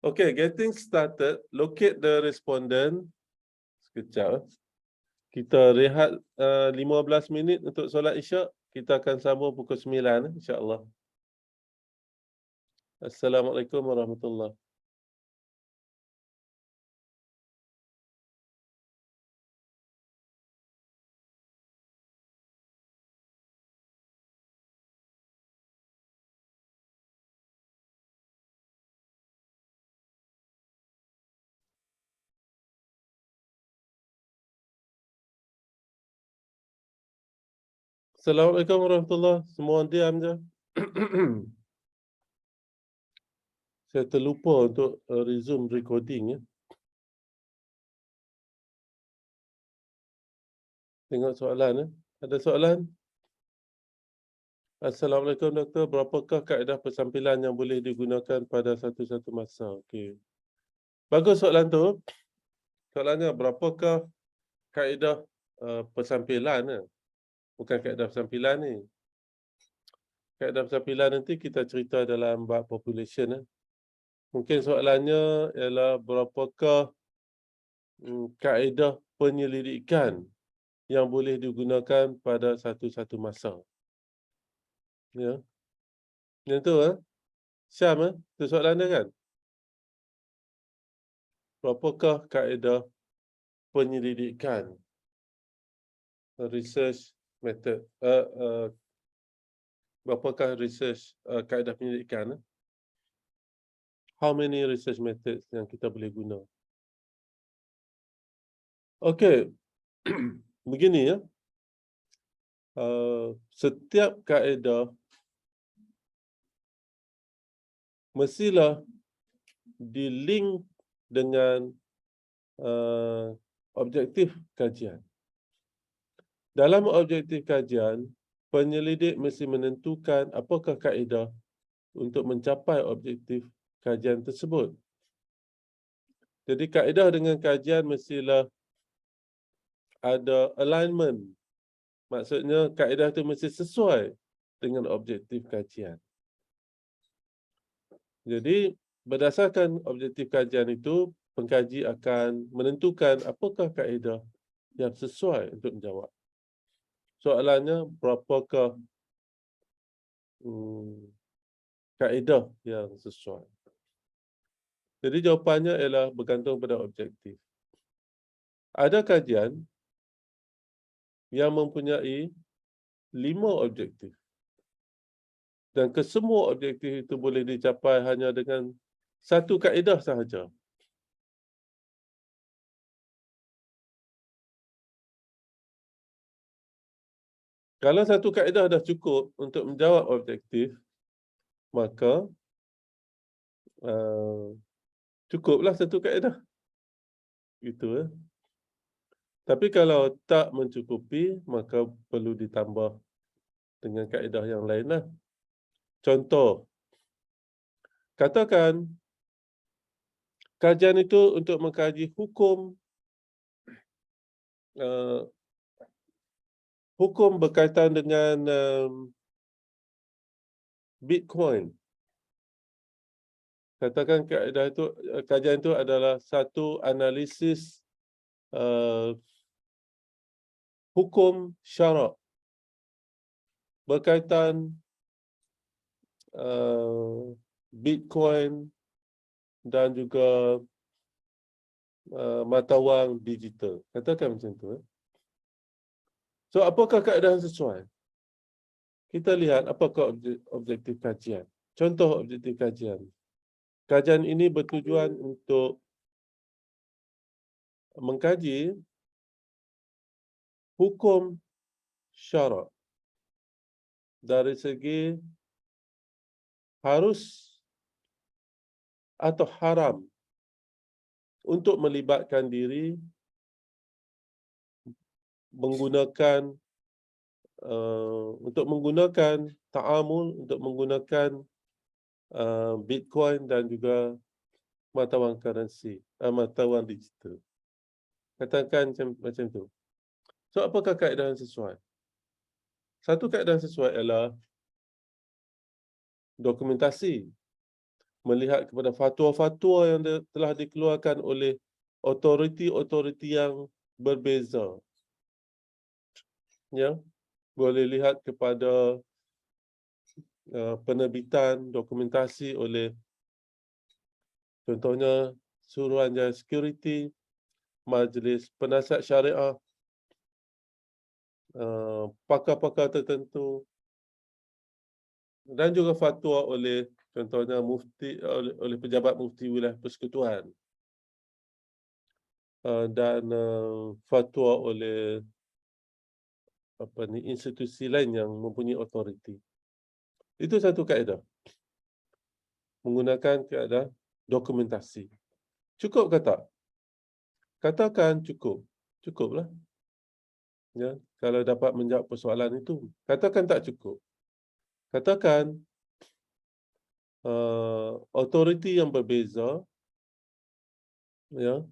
A: Okay, getting started. Locate the respondent. Sekejap. Kita rehat 15 minit untuk solat isyak. Kita akan sambung pukul 9, insya-Allah. Assalamualaikum warahmatullahi. Assalamualaikum warahmatullahi. Semua diam je. Saya terlupa untuk resume recording ya. Tengok soalan ya. Ada soalan? Assalamualaikum doktor, berapakah kaedah persampilan yang boleh digunakan pada satu-satu masa? Okey. Bagus soalan tu. Soalannya berapakah kaedah persampilan ya? Bukan kaedah persampilan ni. Kaedah persampilan nanti kita cerita dalam bab population ya. Mungkin soalannya ialah berapakah kaedah penyelidikan yang boleh digunakan pada satu-satu masa. Ya. Yang tu Syam tu soalan dia kan? Berapakah kaedah penyelidikan? Research method. Berapakah research kaedah penyelidikan? How many research methods yang kita boleh guna? Okey. Begini ya. Setiap kaedah mestilah di-link dengan objektif kajian. Dalam objektif kajian, penyelidik mesti menentukan apakah kaedah untuk mencapai objektif kajian tersebut. Jadi kaedah dengan kajian mestilah ada alignment. Maksudnya kaedah itu mesti sesuai dengan objektif kajian. Jadi berdasarkan objektif kajian itu, pengkaji akan menentukan apakah kaedah yang sesuai untuk menjawab. Soalannya, berapakah kaedah yang sesuai? Jadi jawapannya ialah bergantung pada objektif. Ada kajian yang mempunyai 5 objektif. Dan kesemua objektif itu boleh dicapai hanya dengan satu kaedah sahaja. Kalau satu kaedah dah cukup untuk menjawab objektif, maka cukuplah satu kaedah. Gitu. Tapi kalau tak mencukupi, maka perlu ditambah dengan kaedah yang lainlah. Contoh, katakan kajian itu untuk mengkaji hukum berkaitan dengan Bitcoin. Katakan kaedah itu, kajian itu adalah satu analisis hukum syarak berkaitan Bitcoin dan juga mata wang digital. Katakan macam tu. So, apakah keadaan sesuai? Kita lihat apakah objektif kajian. Contoh objektif kajian. Kajian ini bertujuan untuk mengkaji hukum syarak dari segi harus atau haram untuk melibatkan diri menggunakan untuk menggunakan ta'amul, untuk menggunakan Bitcoin dan juga mata wang currency, mata wang digital. Katakan macam tu. So, apakah kaedah yang sesuai? Satu kaedah yang sesuai ialah dokumentasi. Melihat kepada fatwa-fatwa yang telah dikeluarkan oleh otoriti-otoriti yang berbeza. Ya, boleh lihat kepada penerbitan dokumentasi oleh contohnya Suruhanjaya Security, Majlis Penasihat Syariah, pakar-pakar tertentu dan juga fatwa oleh contohnya mufti, oleh pejabat mufti wilayah persekutuan dan fatwa oleh institusi lain yang mempunyai otoriti. Itu satu kaedah. Menggunakan kaedah dokumentasi. Cukup ke tak? Katakan cukup. Cukuplah. Ya, kalau dapat menjawab persoalan itu. Katakan tak cukup. Katakan otoriti yang berbeza, ya,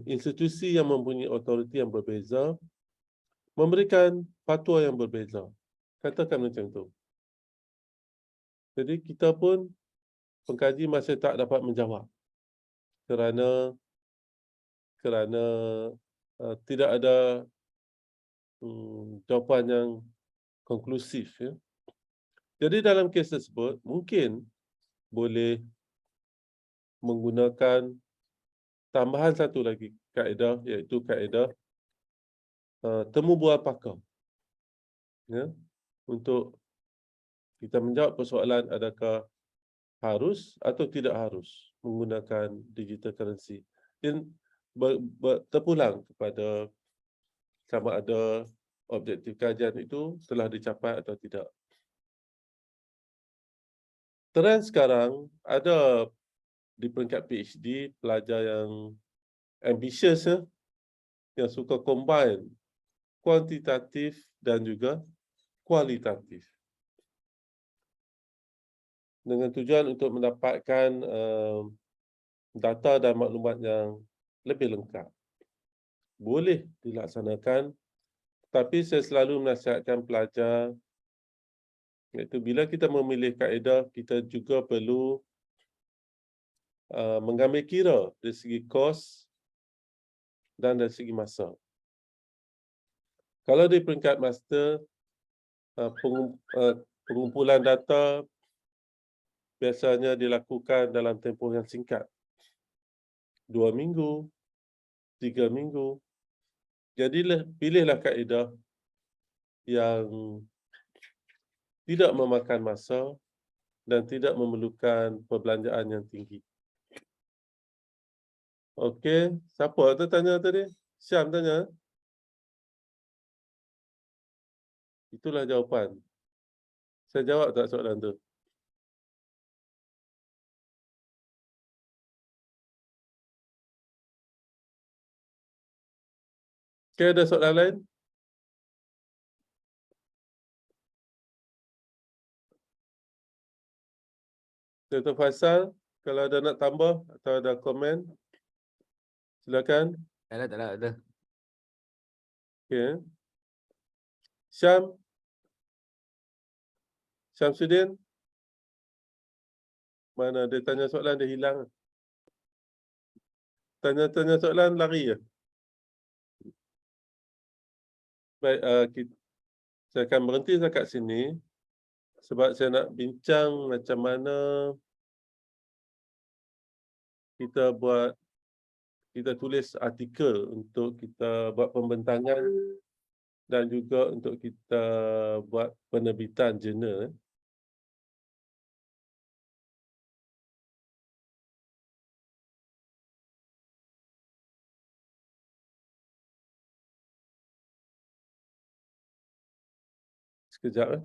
A: institusi yang mempunyai otoriti yang berbeza memberikan fatwa yang berbeza. Katakan macam tu. Jadi kita pun pengkaji masih tak dapat menjawab kerana tidak ada jawapan yang konklusif. Ya. Jadi dalam kes tersebut mungkin boleh menggunakan tambahan satu lagi kaedah, iaitu kaedah temu bual pakar. Ya, untuk kita menjawab persoalan adakah harus atau tidak harus menggunakan digital currency. Dan terpulang kepada sama ada objektif kajian itu telah dicapai atau tidak. Trend sekarang ada di peringkat PhD pelajar yang ambitious, yang suka combine kuantitatif dan juga kualitatif dengan tujuan untuk mendapatkan data dan maklumat yang lebih lengkap. Boleh dilaksanakan, tapi saya selalu menasihatkan pelajar, iaitu bila kita memilih kaedah, kita juga perlu mengambil kira dari segi kos dan dari segi masa. Kalau di peringkat master, pengumpulan data biasanya dilakukan dalam tempoh yang singkat. 2 minggu, 3 minggu. Jadilah pilihlah kaedah yang tidak memakan masa dan tidak memerlukan perbelanjaan yang tinggi. Okey, siapa tu tanya tadi? Syam tanya. Itulah jawapan. Saya jawab tak soalan tu? Okey, ada soalan lain? Dr. Faisal, kalau ada nak tambah atau ada komen, silakan.
C: Tak ada.
A: Okey. Syam? Syamsuddin? Mana dia tanya soalan, dia hilang. Tanya-tanya soalan, lari je. Baik, saya akan berhenti dekat sini sebab saya nak bincang macam mana kita tulis artikel untuk kita buat pembentangan dan juga untuk kita buat penerbitan jurnal. Sekejap.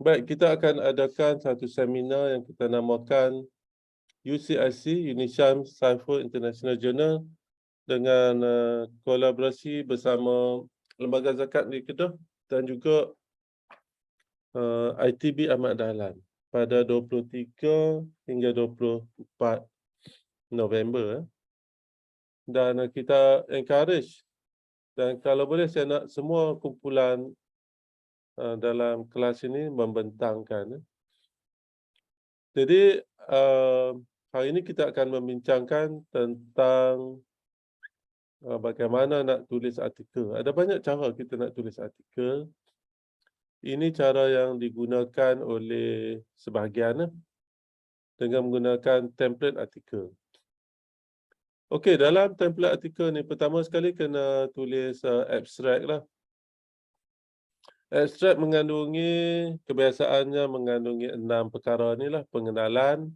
A: Baik, kita akan adakan satu seminar yang kita namakan UCIC, Unisham Saiful International Journal, dengan kolaborasi bersama Lembaga Zakat di Kedah dan juga ITB Ahmad Dahlan pada 23 hingga 24 November. Dan kita encourage, dan kalau boleh saya nak semua kumpulan dalam kelas ini membentangkan. Jadi hari ini kita akan membincangkan tentang bagaimana nak tulis artikel. Ada banyak cara kita nak tulis artikel. Ini cara yang digunakan oleh sebahagian dengan menggunakan template artikel. Okey, dalam template artikel ni pertama sekali kena tulis abstract lah. Abstract mengandungi, kebiasaannya mengandungi 6 perkara ni lah. Pengenalan,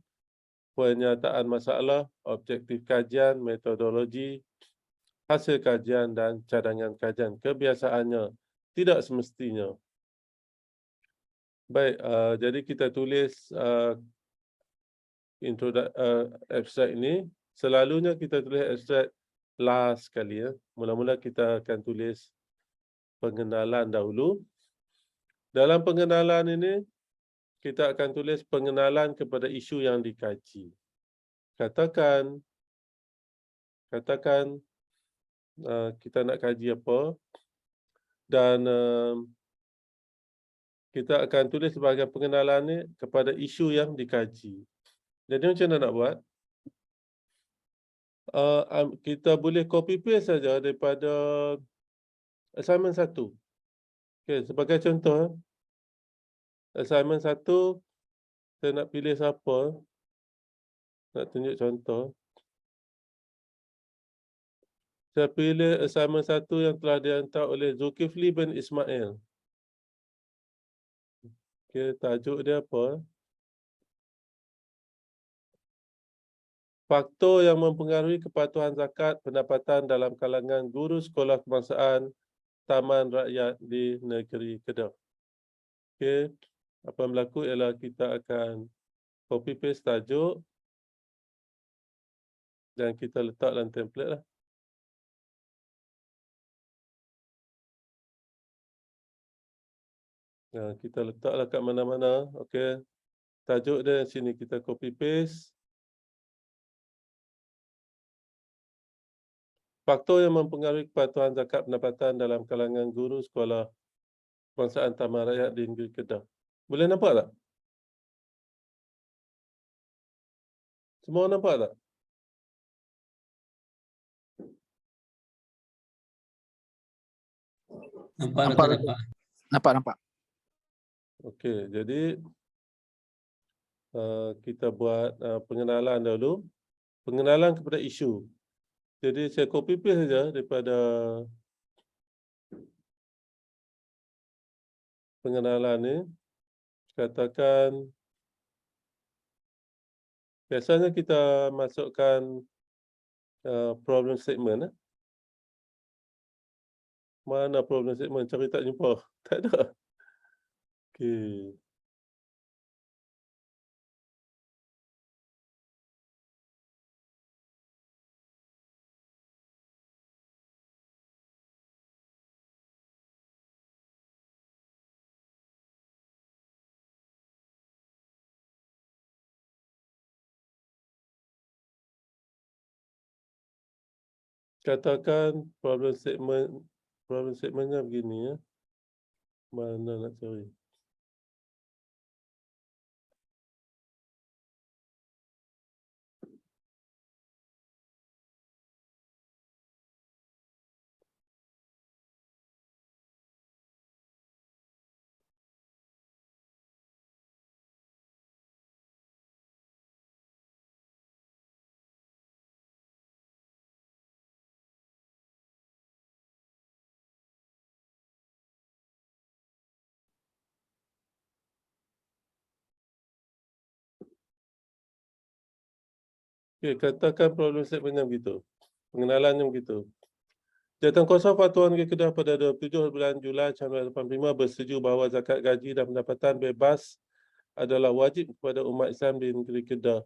A: penyataan masalah, objektif kajian, metodologi, hasil kajian dan cadangan kajian. Kebiasaannya, tidak semestinya. Baik, jadi kita tulis abstract ini. Selalunya kita tulis abstract last sekali. Mula-mula kita akan tulis pengenalan dahulu. Dalam pengenalan ini, kita akan tulis pengenalan kepada isu yang dikaji. Katakan kita nak kaji apa dan kita akan tulis sebagai pengenalan ni kepada isu yang dikaji. Jadi macam mana nak buat? Kita boleh copy paste saja daripada assignment 1. Okey, sebagai contoh, assignment 1 saya nak pilih siapa? Nak tunjuk contoh. Saya pilih assignment 1 yang telah dihantar oleh Zulkifli bin Ismail. Okey, tajuk dia apa? Faktor yang mempengaruhi kepatuhan zakat pendapatan dalam kalangan guru sekolah kebangsaan Taman Rakyat di negeri Kedah. Okey, apa yang berlaku ialah kita akan copy paste tajuk dan kita letak dalam template lah. Kita letaklah kat mana-mana. Okey, tajuk dia sini kita copy paste. Faktor yang mempengaruhi kepatuhan zakat pendapatan dalam kalangan guru sekolah kebangsaan Taman Rakyat di negeri Kedah. Boleh nampak tak? Semua nampak tak?
D: Nampak.
A: Okey, jadi kita buat pengenalan dahulu. Pengenalan kepada isu. Jadi saya copy paste saja daripada pengenalan ni. Katakan biasanya kita masukkan problem statement. Mana problem statement? Cari tak jumpa. Tak ada. Okey. Katakan problem statementnya begini ya. Mana nak cari? Okey, katakan problem statementnya begitu. Pengenalannya begitu. Jawatankuasa Fatwa Negeri Kedah pada 27 bulan Julai 1985 bersetuju bahawa zakat gaji dan pendapatan bebas adalah wajib kepada umat Islam di negeri Kedah.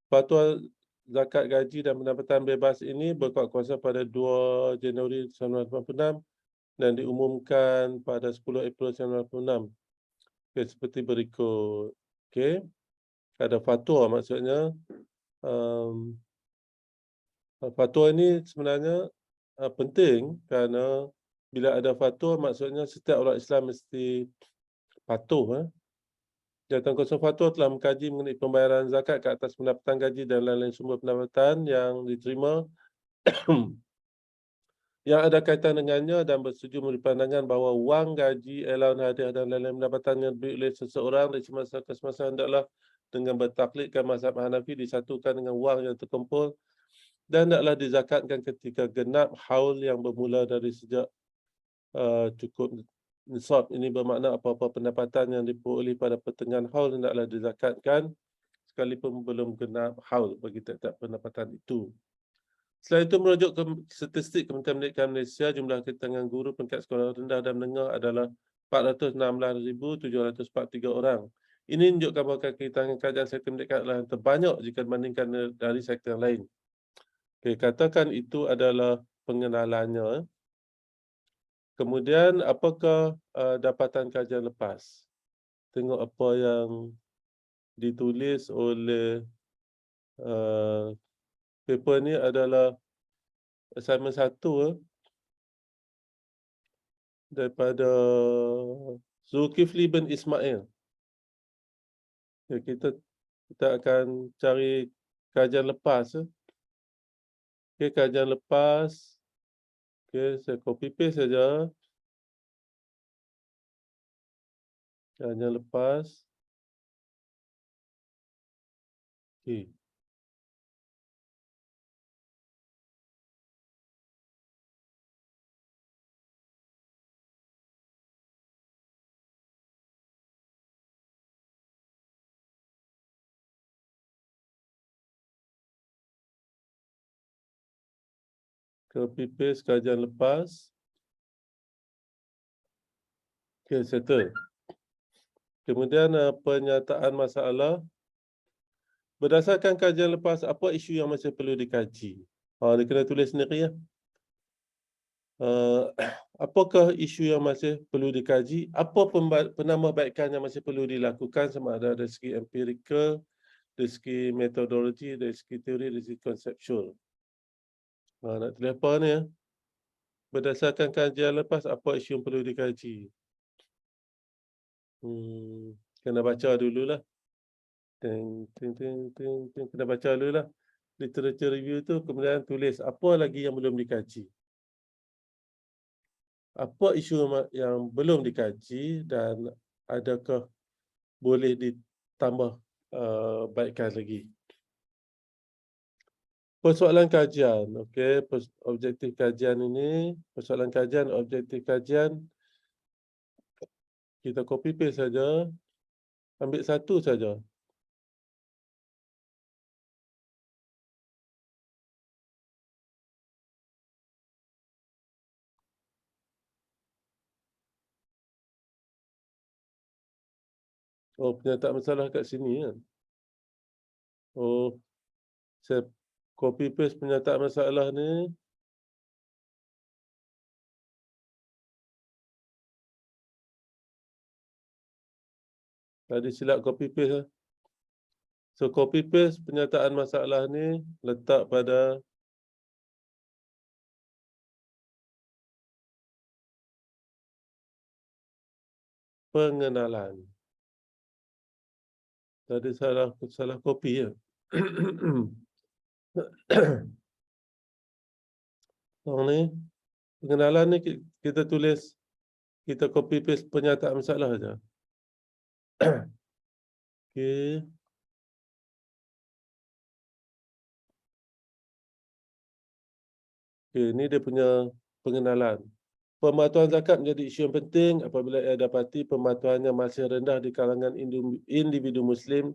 A: Fatwa zakat gaji dan pendapatan bebas ini berkuat kuasa pada 2 Januari 1986 dan diumumkan pada 10 April 1986. Okay, seperti berikut. Okey. Ada fatwa maksudnya fatwa ini sebenarnya penting kerana bila ada fatwa maksudnya setiap orang Islam mesti patuh. Jawatankuasa Fatwa telah mengkaji mengenai pembayaran zakat ke atas pendapatan gaji dan lain-lain sumber pendapatan yang diterima yang ada kaitan dengannya dan bersetuju memberi pandangan bahawa wang, gaji, allowance, hadiah dan lain-lain pendapatan yang diberi oleh seseorang dari semasa ke semasa hendaklah dengan bertaklidkan mazhab Hanafi disatukan dengan wang yang terkumpul dan hendaklah dizakatkan ketika genap haul yang bermula dari sejak cukup nisab. Ini bermakna apa-apa pendapatan yang diperoleh pada pertengahan haul hendaklah dizakatkan sekalipun belum genap haul bagi tiap-tiap pendapatan itu. Selain itu, merujuk ke statistik Kementerian Pendidikan Malaysia, jumlah kedatangan guru peringkat sekolah rendah dan menengah adalah 416,743 orang. Ini menunjukkan bahawa kedatangan kajian sektor pendidikan adalah yang terbanyak jika dibandingkan dari sektor yang lain. Okay, katakan itu adalah pengenalannya. Kemudian, apakah dapatan kajian lepas? Tengok apa yang ditulis oleh paper ni adalah assignment 1 daripada Zulkifli bin Ismail. Okay, kita akan cari kajian lepas. Okay, kajian lepas. Okay, saya copy paste saja. Kajian lepas. Okay. Copy paste kajian lepas. Okay, settle. Kemudian pernyataan masalah. Berdasarkan kajian lepas, apa isu yang masih perlu dikaji? Dia kena tulis sendiri ya. Apakah isu yang masih perlu dikaji? Apa penambahbaikan yang masih perlu dilakukan sama ada dari segi empirikal, dari segi metodologi, dari segi teori, dari segi konseptual. Nak tulis apa ni ya? Berdasarkan kajian lepas, apa isu yang perlu dikaji? Kena baca dululah. Kena baca dululah. Literature review tu, kemudian tulis apa lagi yang belum dikaji. Apa isu yang belum dikaji dan adakah boleh ditambah baikkan lagi. Persoalan kajian, okey, objektif kajian ini, persoalan kajian, objektif kajian, kita copy paste saja, ambil satu saja. Oh, pernyataan masalah kat sini kan. Oh, saya copy paste pernyataan masalah ni. Tadi silap copy paste. So copy paste pernyataan masalah ni letak pada pengenalan. Tadi salah copy ya. Yang ni pengenalan ni kita tulis, kita copy paste pernyataan masalah saja. Okey. Okey, ini dia punya pengenalan. Pematuhan zakat menjadi isu yang penting apabila ia dapati pematuhannya masih rendah di kalangan individu Muslim.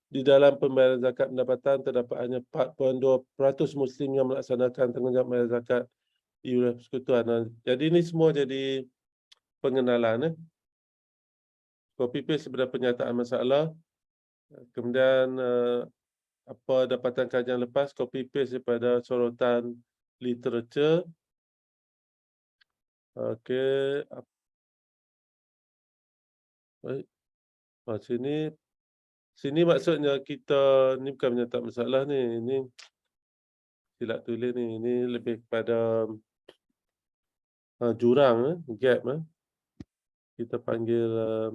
A: Di dalam pembayaran zakat pendapatan terdapat hanya 4.2% Muslim yang melaksanakan tanggungjawab membayar zakat di wilayah persekutuan. Jadi ini semua jadi pengenalan. Copy paste sebenarnya pernyataan masalah. Kemudian apa dapatan kajian lepas, copy paste daripada sorotan literature. Okey. Sini maksudnya kita ni bukan pernyataan masalah ni. Ini silap tulis ni. Ini lebih kepada jurang, gap. Kita panggil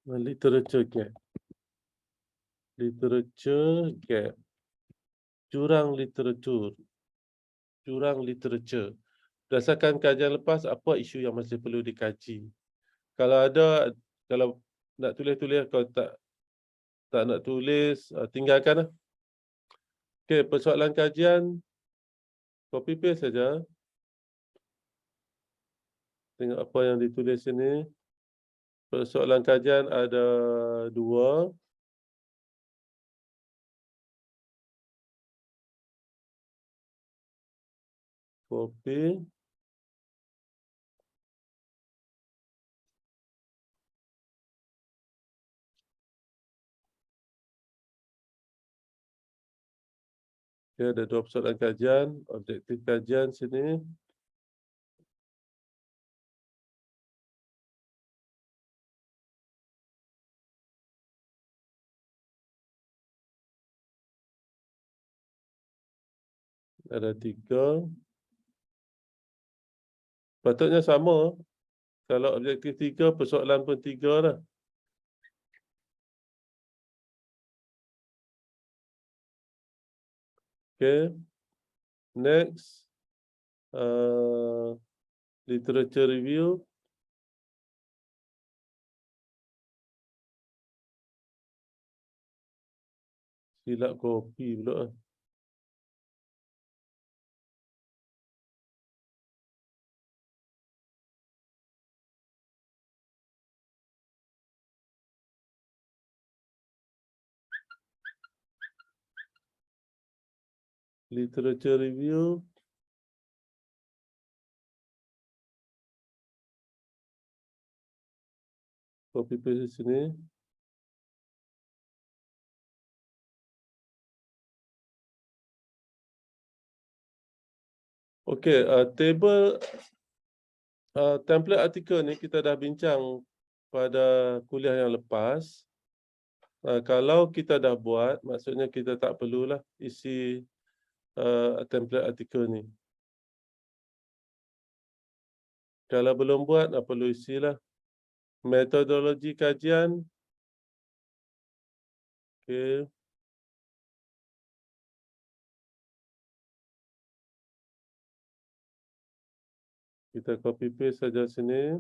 A: literature gap. Literature gap. jurang literatur. Jurang literature. Berdasarkan kajian lepas, apa isu yang masih perlu dikaji? Kalau ada, kalau nak tulis-tulis, kalau tak nak tulis, tinggalkan lah. Okey, persoalan kajian, copy paste saja. Tengok apa yang ditulis sini. Persoalan kajian ada 2. Copy. Okay, ada 2 persoalan kajian. Objektif kajian sini. Ada 3. Patutnya sama. Kalau objektif 3, persoalan pun 3 lah. Okay. Next. Literature review. Silap kopi pula. Literature review. Copy paste di sini. Okey, table template artikel ni kita dah bincang pada kuliah yang lepas. Kalau kita dah buat, maksudnya kita tak perlulah isi template artikel ni. Kalau belum buat, perlu isilah. Metodologi kajian. Okey. Kita copy paste saja sini.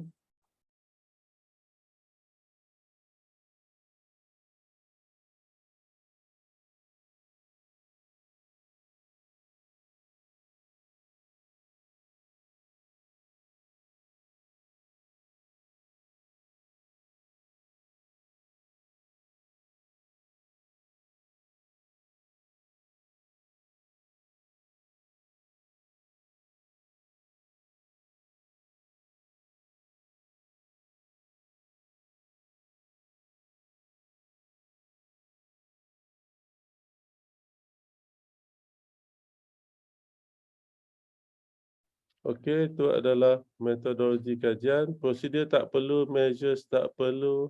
A: Okey, itu adalah metodologi kajian. Prosedur tak perlu, measures tak perlu,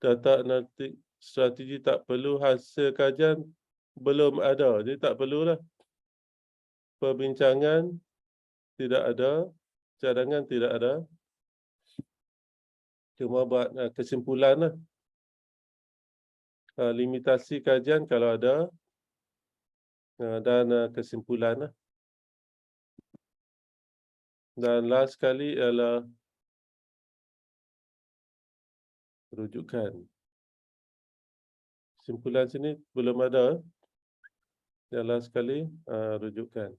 A: data analitik strategi tak perlu, hasil kajian belum ada. Jadi tak perlulah. Perbincangan tidak ada, cadangan tidak ada. Cuma buat kesimpulan lah. Limitasi kajian kalau ada, dan kesimpulan lah. Dan last sekali ialah rujukan. Kesimpulan sini belum ada. Yang last sekali rujukan.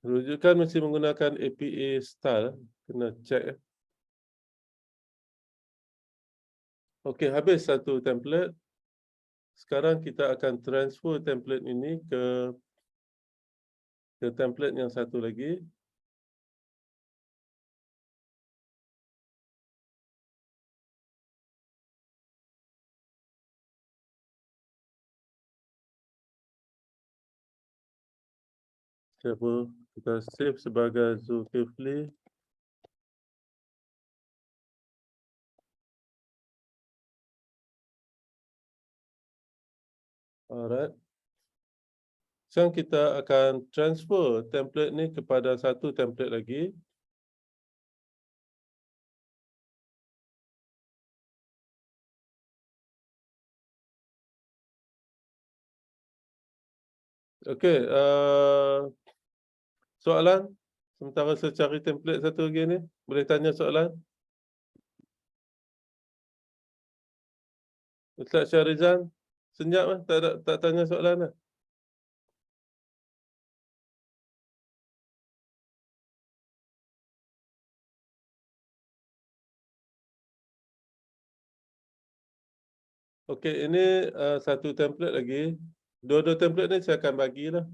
A: Rujukan mesti menggunakan APA style. Kena check. Okey, habis satu template. Sekarang kita akan transfer template ini ke template yang satu lagi. Kita save sebagai Zulkifli. Alright. Sekarang kita akan transfer template ni kepada satu template lagi. Okey, soalan? Sementara saya cari template satu lagi ni, boleh tanya soalan? Ustaz Syarizan, senyap lah, tak tanya soalan lah. Okey, ini satu template lagi. Dua-dua template ni saya akan bagilah.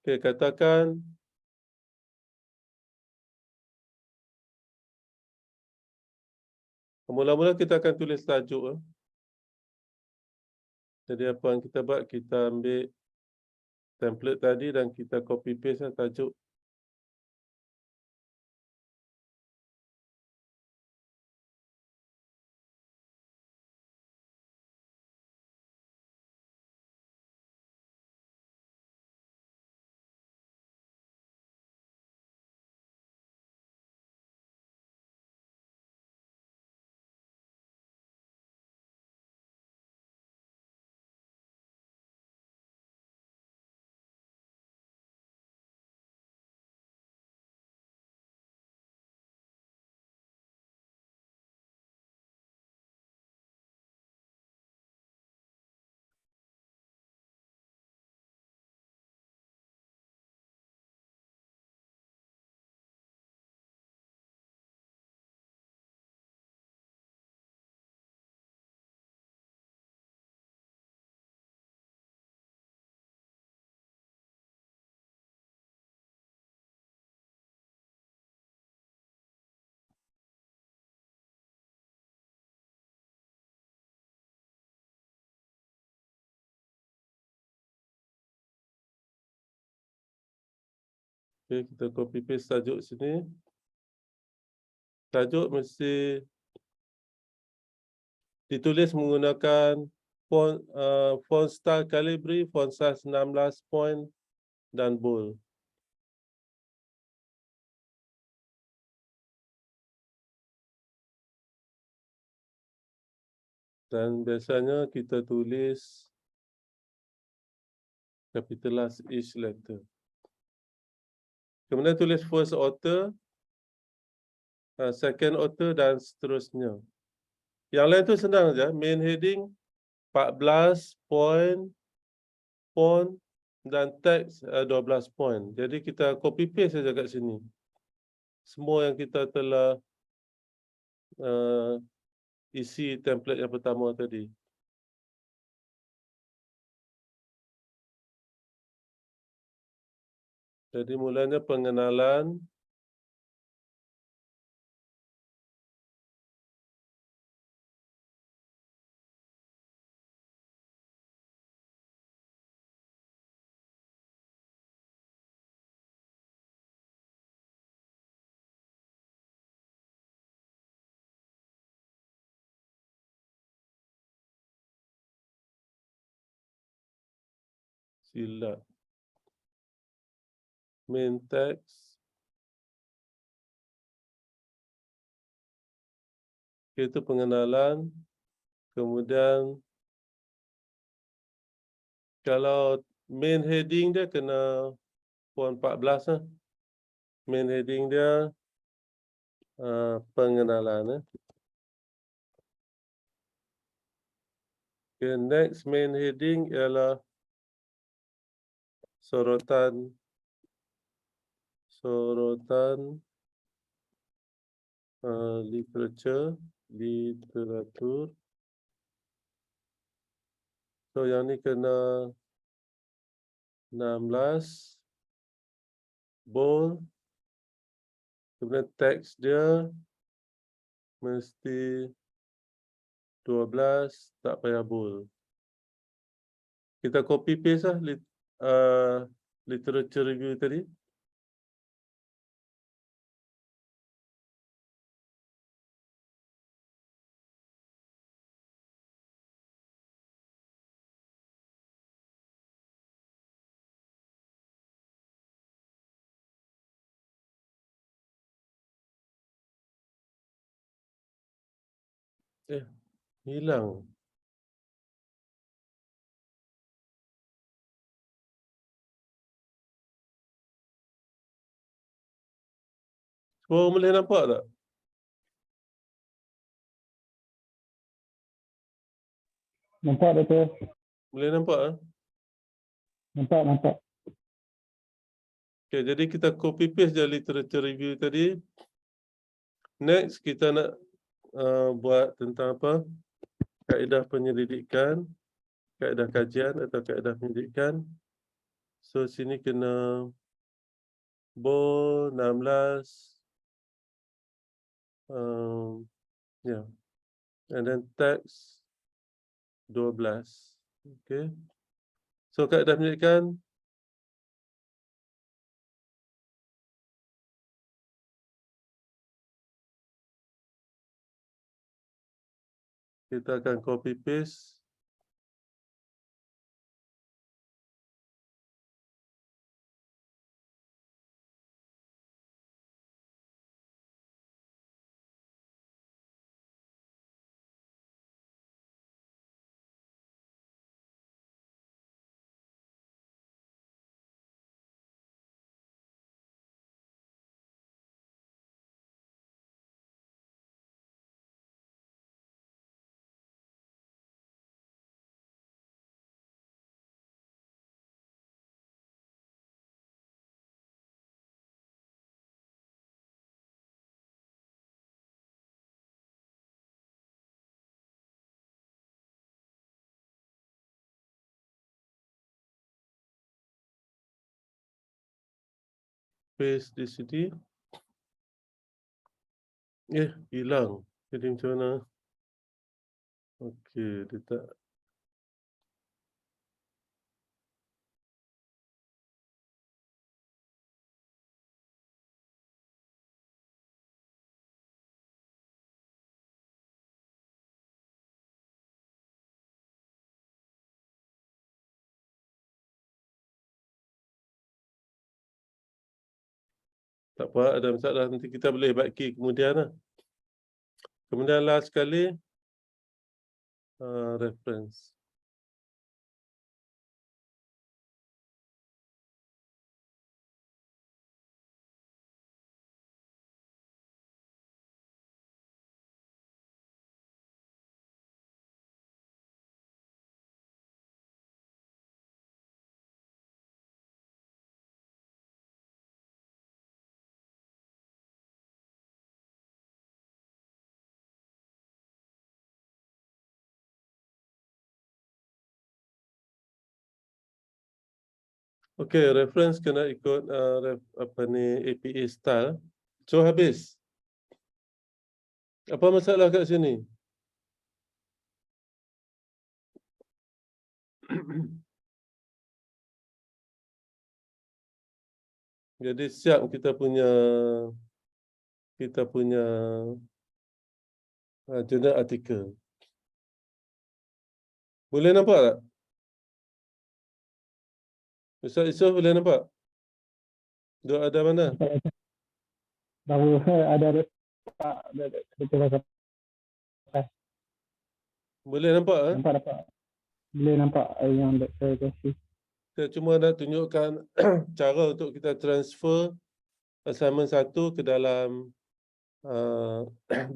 A: Okey, katakan mula-mula kita akan tulis tajuk. Jadi apa yang kita buat, kita ambil template tadi dan kita copy paste lah tajuk. Okey, kita copy paste tajuk sini. Tajuk mesti ditulis menggunakan font style Calibri, font size 16 point dan bold. Dan biasanya kita tulis capitalize each letter. Kemudian tulis first author, second author dan seterusnya. Yang lain tu senang saja. Main heading 14 point, font dan teks 12 point. Jadi kita copy paste saja kat sini. Semua yang kita telah isi template yang pertama tadi. Jadi mulanya pengenalan. Sila. Main text. Itu pengenalan. Kemudian kalau main heading dia kena font 14 lah. Main heading dia pengenalan. Okay, next main heading ialah sorotan literatur. So yang ni kena 16 bold. Kemudian teks dia mesti 12, tak payah bold. Kita copy paste lah literature review tadi. Hilang. Semua boleh nampak tak?
E: Nampak Doktor?
A: Boleh nampak?
E: Nampak.
A: Okay, jadi kita copy paste je literature review tadi. Next, kita nak buat tentang apa? Kaedah penyelidikan, kaedah kajian atau kaedah penyelidikan. So, sini kena Bo 16. Yeah. And then text 12. Okay. So, kaedah penyelidikan. Kita akan copy paste. Paste di sini. Hilang. Jadi macam mana? Okey, dia tak. Tak apa, ada masalah. Nanti kita boleh baiki kemudian lah. Kemudian last sekali, reference. Okey, reference kena ikut APA style. So habis. Apa masalah kat sini? Jadi siap kita punya jurnal artikel. Boleh nampak tak? Ustaz Yusof boleh nampak? Duk ada mana?
E: Baru ada Doktor.
A: Boleh nampak?
E: Nampak. Boleh nampak yang Doktor kasih.
A: Saya cuma nak tunjukkan cara untuk kita transfer assignment 1 ke dalam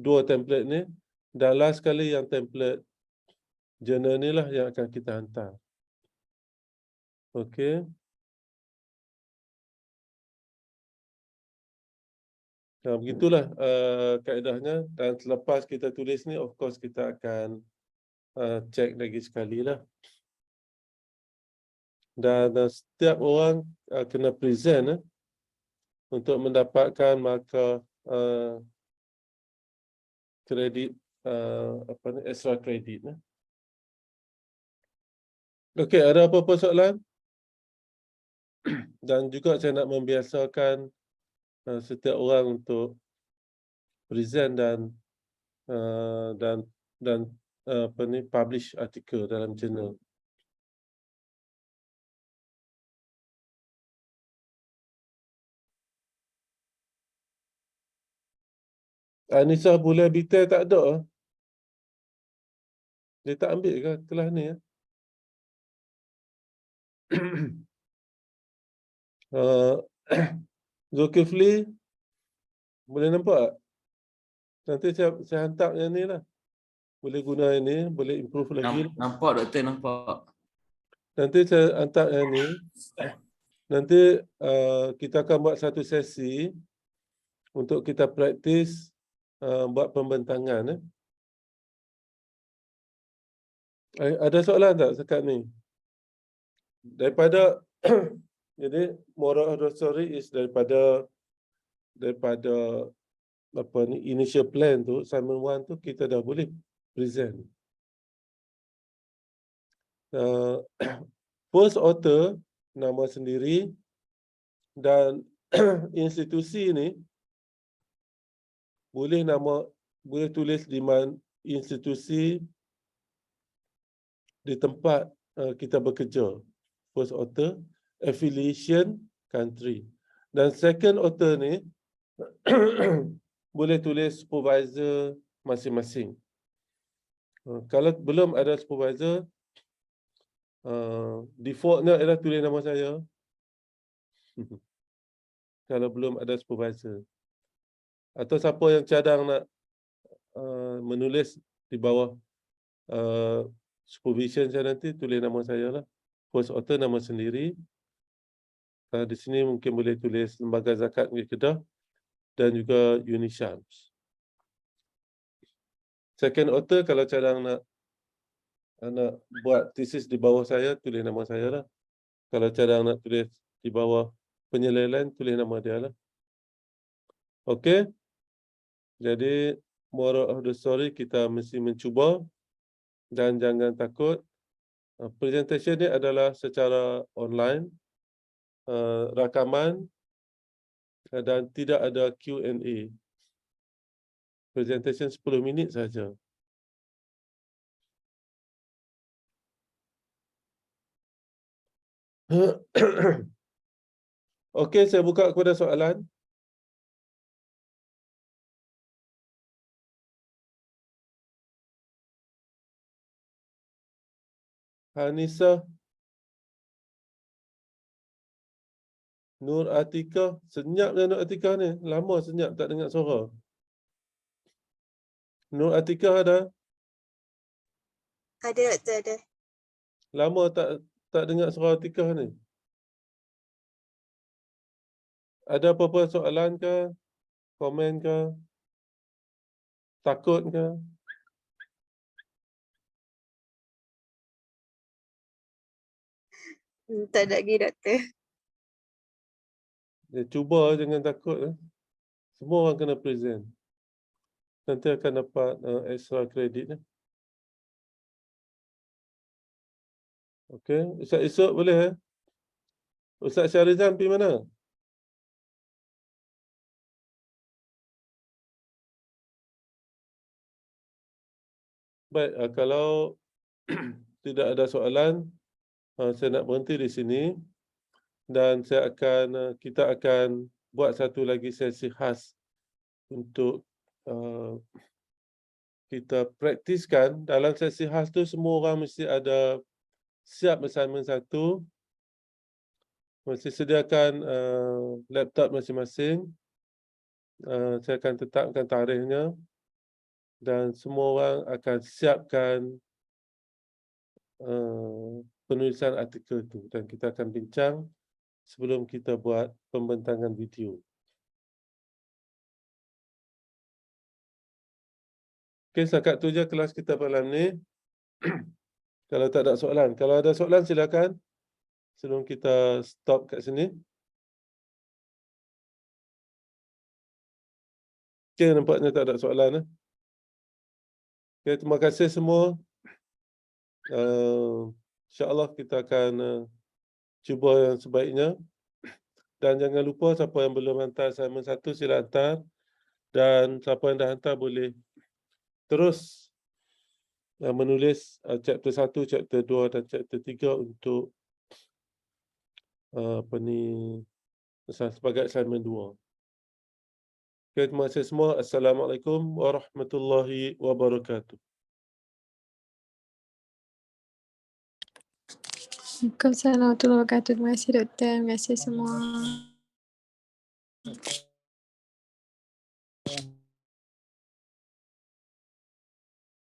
A: dua template ni. Dan last sekali yang template journal ni lah yang akan kita hantar. Okey. Nah, begitulah kaedahnya. Dan selepas kita tulis ni, of course kita akan check lagi sekali lah. Dan setiap orang kena present untuk mendapatkan markah kredit extra kredit. Okey, ada apa-apa soalan? Dan juga saya nak membiasakan setiap orang untuk present dan publish artikel dalam jurnal. Anissa boleh detail tak ada? Dia tak ambil ke kelas ni ya? Zulkifli, boleh nampak tak? Nanti saya hantar yang ni lah. Boleh guna ini, boleh improve lagi.
C: Nampak doktor, nampak.
A: Nanti saya hantar yang ni. Nanti kita akan buat satu sesi untuk kita praktis buat pembentangan. Ada soalan tak sekat ni? Daripada jadi moral of the story is daripada apa ni initial plan tu, Simon 1 tu kita dah boleh present. First author nama sendiri dan institusi ni boleh tulis di institusi di tempat kita bekerja. First author, affiliation, country. Dan second author ni boleh tulis supervisor masing-masing. Kalau belum ada supervisor, defaultnya adalah tulis nama saya. Kalau belum ada supervisor. Atau siapa yang cadang nak menulis di bawah supervision saya nanti, tulis nama saya lah. First author nama sendiri. Di sini mungkin boleh tulis Lembaga Zakat Negeri Kedah dan juga Unisyams. Second author kalau cadang nak buat tesis di bawah saya, tulis nama saya lah. Kalau cadang nak tulis di bawah penyelesaian, tulis nama dia lah. Okey. Jadi moral of the story, kita mesti mencuba dan jangan takut. Presentation ni adalah secara online, rakaman dan tidak ada Q&A. Presentation 10 minit saja. Okey, saya buka kepada soalan. Hanisa, Nur Atika, senyap dah Nur Atika ni. Lama senyap tak dengar suara. Nur Atika ada?
F: Ada doktor, ada.
A: Lama tak dengar suara Atika ni. Ada apa-apa soalan ke? Komen ke? Takut ke?
F: Tak ada lagi doktor.
A: Ya, cuba jangan takut. Semua orang kena present. Nanti akan dapat extra kredit. Okey, Ustaz esok boleh? Ustaz Syarizan pergi mana? Baik, kalau tidak ada soalan, saya nak berhenti di sini dan kita akan buat satu lagi sesi khas untuk kita praktiskan. Dalam sesi khas tu semua orang mesti ada siap assignment 1, mesti sediakan laptop masing-masing. Saya akan tetapkan tarikhnya dan semua orang akan siapkan penulisan artikel itu dan kita akan bincang sebelum kita buat pembentangan video. Okey, setakat tu je kelas kita malam ni. Kalau tak ada soalan. Kalau ada soalan silakan. Sebelum kita stop kat sini. Okey, nampaknya tak ada soalan. Okey, terima kasih semua. InsyaAllah kita akan cuba yang sebaiknya. Dan jangan lupa siapa yang belum hantar assignment 1 sila hantar. Dan siapa yang dah hantar boleh terus menulis chapter 1, chapter 2 dan chapter 3 untuk sebagai assignment 2. Okay, terima kasih semua. Assalamualaikum warahmatullahi wabarakatuh.
B: Waalaikumsalam warahmatullahi wabarakatuh. Terima kasih doktor. Terima kasih semua.